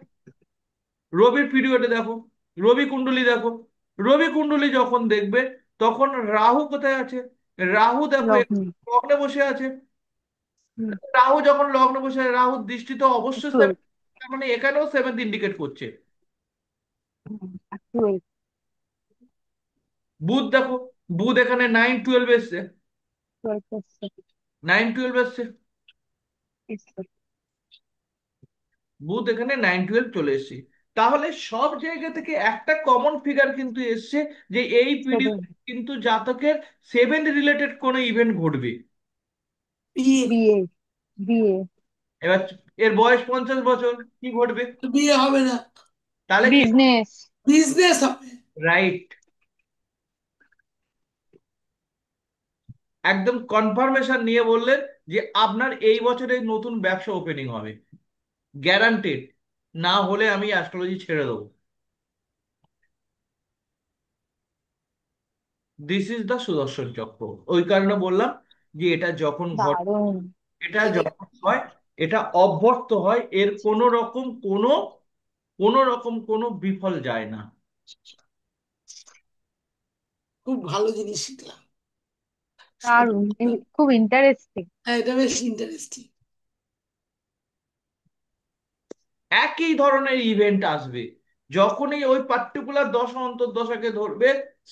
রবির পিরিয়ডে দেখো, রবি কুণ্ডলী দেখো, রবি কুণ্ডলী যখন দেখবে তখন রাহু কোথায় আছে? রাহু দেখো লগ্ন। লগ্নে বসে আছে। হুম, রাহু যখন লগ্নে বসে আছে, রাহুর দৃষ্টি তো অবশ্যই 7, 12, তার মানে এখানেও 7 ইন্ডিকেট করছে। 12, বুধ দেখো, বুধ এখানে 9 12 এসছে, 12%, 9 12 এসছে, বুধ এখানে 9 12 চলে এসছে। তাহলে সব জায়গা থেকে একটা কমন ফিগার কিন্তু এসছে, যে এই পিরিয়ড 7, কিন্তু জাতকের 7 রিলেটেড কোনো ইভেন্ট ঘটবে। বিয়ে। বিয়ে, বিয়ে, এবার এর বয়স 50 বছর, কি ঘটবে? বিয়ে হবে না, তাহলে কি? বিজনেস। বিজনেস হবে। রাইট, একদম কনফার্মেশন নিয়ে বললেন যে আপনার এই বছরে নতুন ব্যবসা ওপেনিং হবে, গ্যারান্টেড। না হলে আমি অ্যাস্ট্রোলজি ছেড়ে দেবো। দিস ইজ দ্য সুদর্শন চক্র। ওই কারণে বললাম যে এটা যখন দারুণ। এটা যখন হয়, এটা অব্যর্থ হয়, এর কোনো রকম কোনো বিফল যায় না। খুব ভালো জিনিস শিখলাম। দারুণ, খুব ইন্টারেস্টিং। হ্যাঁ, এটা বেশ ইন্টারেস্টিং। একই ধরনের ইভেন্ট আসবে, যখনই ওই পার্টিকুলার দশা অন্তর্দশাকে ধরবে,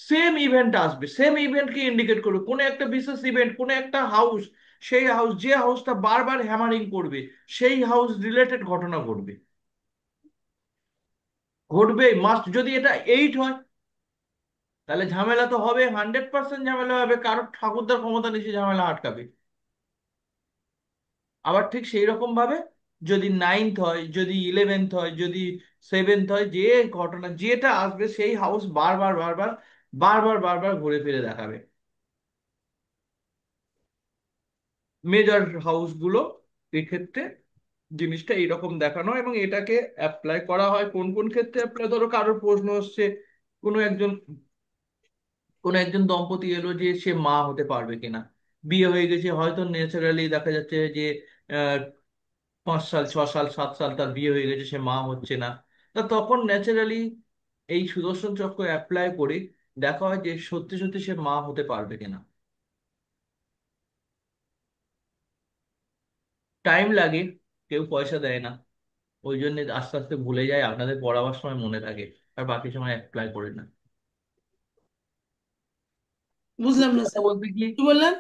সেম ইভেন্ট আসবে, সেম ইভেন্টকে ইন্ডিকেট করবে, কোনো একটা বিশেষ ইভেন্ট, কোনো একটা হাউস, সেই হাউস, যে হাউসটা বারবার হ্যামারিং করবে, সেই হাউস রিলেটেড ঘটনা ঘটবে, ঘটবে মাস্ট। যদি এটা 8 হয়, তাহলে ঝামেলা তো হবে, 100% ঝামেলা হবে, কারণ ঠাকুরদার ক্ষমতা নিচে ঝামেলা আটকাবে। আবার ঠিক সেই রকম ভাবে যদি 9th হয়, যদি 11th হয়, যদি 7th হয়, যে ঘটনা যেটা আসবে সেই হাউস বারবার বারবার বারবার বারবার ঘুরে ফিরে দেখাবে। মেজর হাউসগুলো এক্ষেত্রে জিনিসটা এইরকম দেখানো হয়, এবং এটাকে অ্যাপ্লাই করা হয় কোন কোন ক্ষেত্রে অ্যাপ্লাই। ধরো কারোর প্রশ্ন হচ্ছে, কোনো একজন কোনো একজন দম্পতি এলো যে সে মা হতে পারবে কিনা, বিয়ে হয়ে গেছে, হয়তো ন্যাচারালি দেখা যাচ্ছে যে 5 সাল 6 সাল 7 সাল তার বিয়ে হয়ে গেছে, সে মা হচ্ছে না। তা তখন ন্যাচারালি এই সুদর্শন চক্র অ্যাপ্লাই করে দেখা হয় যে সত্যি সত্যি সে মা হতে পারবে কিনা। টাইম লাগে, কেউ পয়সা দেয় না, ওই জন্য আস্তে আস্তে ভুলে যায়, আপনাদের পড়াবার সময় মনে থাকে, আর বাকি সময় অ্যাপ্লাই করে না। বুঝলাম সত্যি না কথা স্যার, বলতে কি, কি বললেন?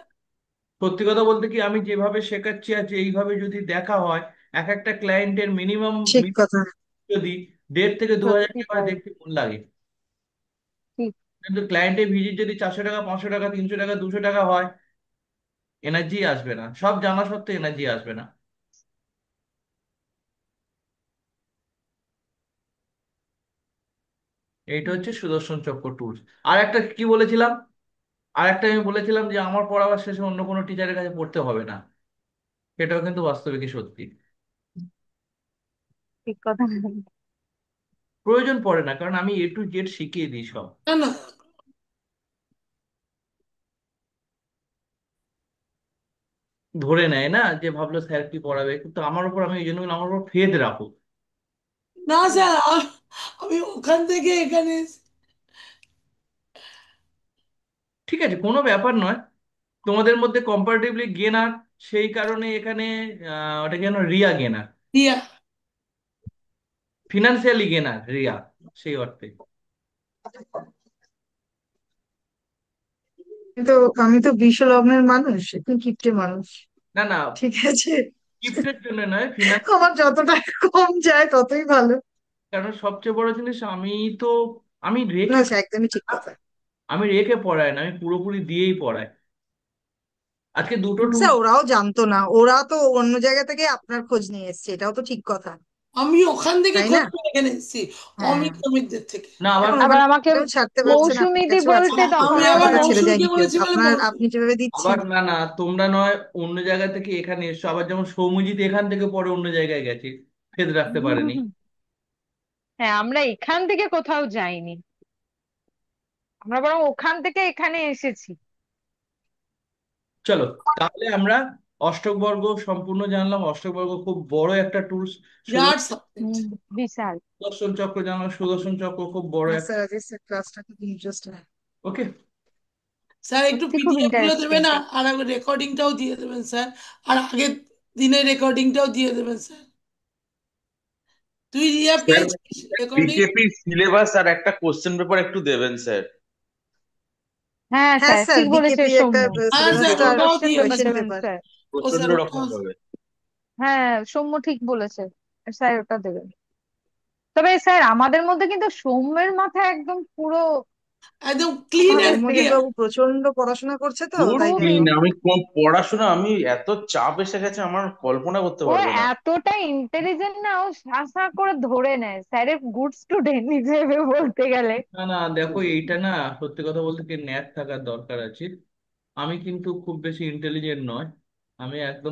সত্যি কথা বলতে কি, আমি যেভাবে শেখাচ্ছি আর এইভাবে যদি দেখা হয়, এক একটা ক্লায়েন্টের মিনিমাম ঠিক কথা। যদি 1.5 থেকে 2 হাজার সত্যি টাকা তাই। দেখতে মন লাগে, ঠিক। কিন্তু ক্লায়েন্টের ভিজিট যদি 400 টাকা 500 টাকা 300 টাকা 200 টাকা হয়, এনার্জি আসবে না, সব জানা সত্ত্বেও এনার্জি আসবে না। এইটা হচ্ছে সুদর্শন চক্র টুলস। আর একটা কি বলেছিলাম, আর একটা আমি বলেছিলাম যে আমার পড়াবার শেষে অন্য কোনো টিচারের কাছে পড়তে হবে না, সেটাও কিন্তু বাস্তবিকই সত্যি। ঠিক কথা। প্রয়োজন পড়ে না, কারণ আমি A to Z শিখিয়ে দিই সব। না না, ধরে নেয় না, যে ভাবলো স্যার কি পড়াবে, কিন্তু আমার উপর, আমি এই জন্য বলি, আমার উপর ফেদ রাখো। না স্যার, আমি ওখান থেকে এখানে ঠিক আছে, কোনো ব্যাপার নয়, তোমাদের মধ্যে কম্পারেটিভলি গেনার, সেই কারণে এখানে ওটা যেন রিয়া গেনার, দিয়া। ফিনান্সিয়ালি গেনার রিয়া, সেই অর্থে। কিন্তু আমি তো বৃষ লগ্নের মানুষ, একটু কিপটে মানুষ। না না, ঠিক আছে, গিফটের জন্য নয়, ফিনান্স। আমার যত টাকা কম যায় ততই ভালো। কারণ সবচেয়ে বড় জিনিস, আমি তো আমি না রেখে স্যার, একদমই ঠিক কথা। আমি রেখে পড়াই না, আমি পুরোপুরি দিয়েই পড়াই। আজকে দুটো স্যার টুলস। ওরাও জানতো না, ওরা তো অন্য জায়গা থেকে আপনার খোঁজ নিয়ে এসছে, এটাও তো ঠিক কথা, আমি ওখান থেকে তাই না? খোঁজ করে এখানে এসেছি, হ্যাঁ। অমিত অমিতদের থেকে। না, আবার এখন আবার ওখানে আমাকে ছাড়তে পারছে না, আপনার মৌসুমীদি কাছেও আছে। বলতে তখন আমি আমার আবার কথা রাগ ছেড়ে হচ্ছে। যায়নি মৌসুমীকে কেউ, বলেছি বলে আপনার আপনি যেভাবে আবার দিচ্ছেন। না না, তোমরা নয় অন্য জায়গা থেকে এখানে এসছো, আবার যেমন সৌম্যজিৎ এখান থেকে পরে অন্য জায়গায় গেছে, ফেদ রাখতে পারেনি। হ্যাঁ, আমরা এখান থেকে কোথাও যাইনি, আমরা বরং ওখান থেকে এখানে এসেছি। চলো, তাহলে আমরা অষ্টক বর্গ সম্পূর্ণ জানলাম। অষ্টক বর্গ খুব বড় একটা টুলস। বিরাট সাবজেক্ট। বিশাল। সুদর্শন চক্র জানলাম, সুদর্শন চক্র খুব বড় হ্যাঁ একটা। স্যার, আজকে স্যার ক্লাসটা খুব ইন্টারেস্টিং। ওকে। স্যার একটু সত্যি খুব পিডিএফ গুলো ইন্টারেস্টিং। দেবেন, আর রেকর্ডিংটাও দিয়ে দেবেন স্যার, আর আগের দিনের রেকর্ডিংটাও দিয়ে দেবেন স্যার। তুই রিয়া স্যার, পেয়েছিস রেকর্ডিং? বিকেপি সিলেবাস আর একটা কোশ্চেন পেপার একটু দেবেন স্যার। হ্যাঁ হ্যাঁ স্যার, স্যার, ঠিক বলেছে বিকেপি একটা সৌম্য। হ্যাঁ স্যার সিলেবাসটা আর ওটাও কোশ্চেন দিয়ে পেপার কোয়েশ্চেন দেবেন পেপার। স্যার। ও প্রচন্ড স্যার রকম ওটাও। ভাবে। হ্যাঁ, সৌম্য ঠিক বলেছে, স্যার ওটা দেবেন। তবে স্যার আমাদের মধ্যে কিন্তু সৌম্যের মাথা একদম পুরো একদম ক্লিন মানে অ্যান্ড সৌম্যদীপ ক্লিয়ার। বাবু প্রচন্ড পড়াশোনা করছে তো, দূর তাই খুব জন্য। আমি কম পড়াশোনা, আমি এত চাপ এসে গেছে আমার কল্পনা করতে ও পারবে না। এতটা ইন্টেলিজেন্ট না, ও শাসা করে ধরে নেয় স্যারের গুড স্টুডেন্ট হিসেবে বলতে গেলে। না না, দেখো এইটা না, সত্যি কথা বলতে কি ন্যাক থাকার দরকার আছে। আমি কিন্তু খুব বেশি ইন্টেলিজেন্ট নয়, আমি একদম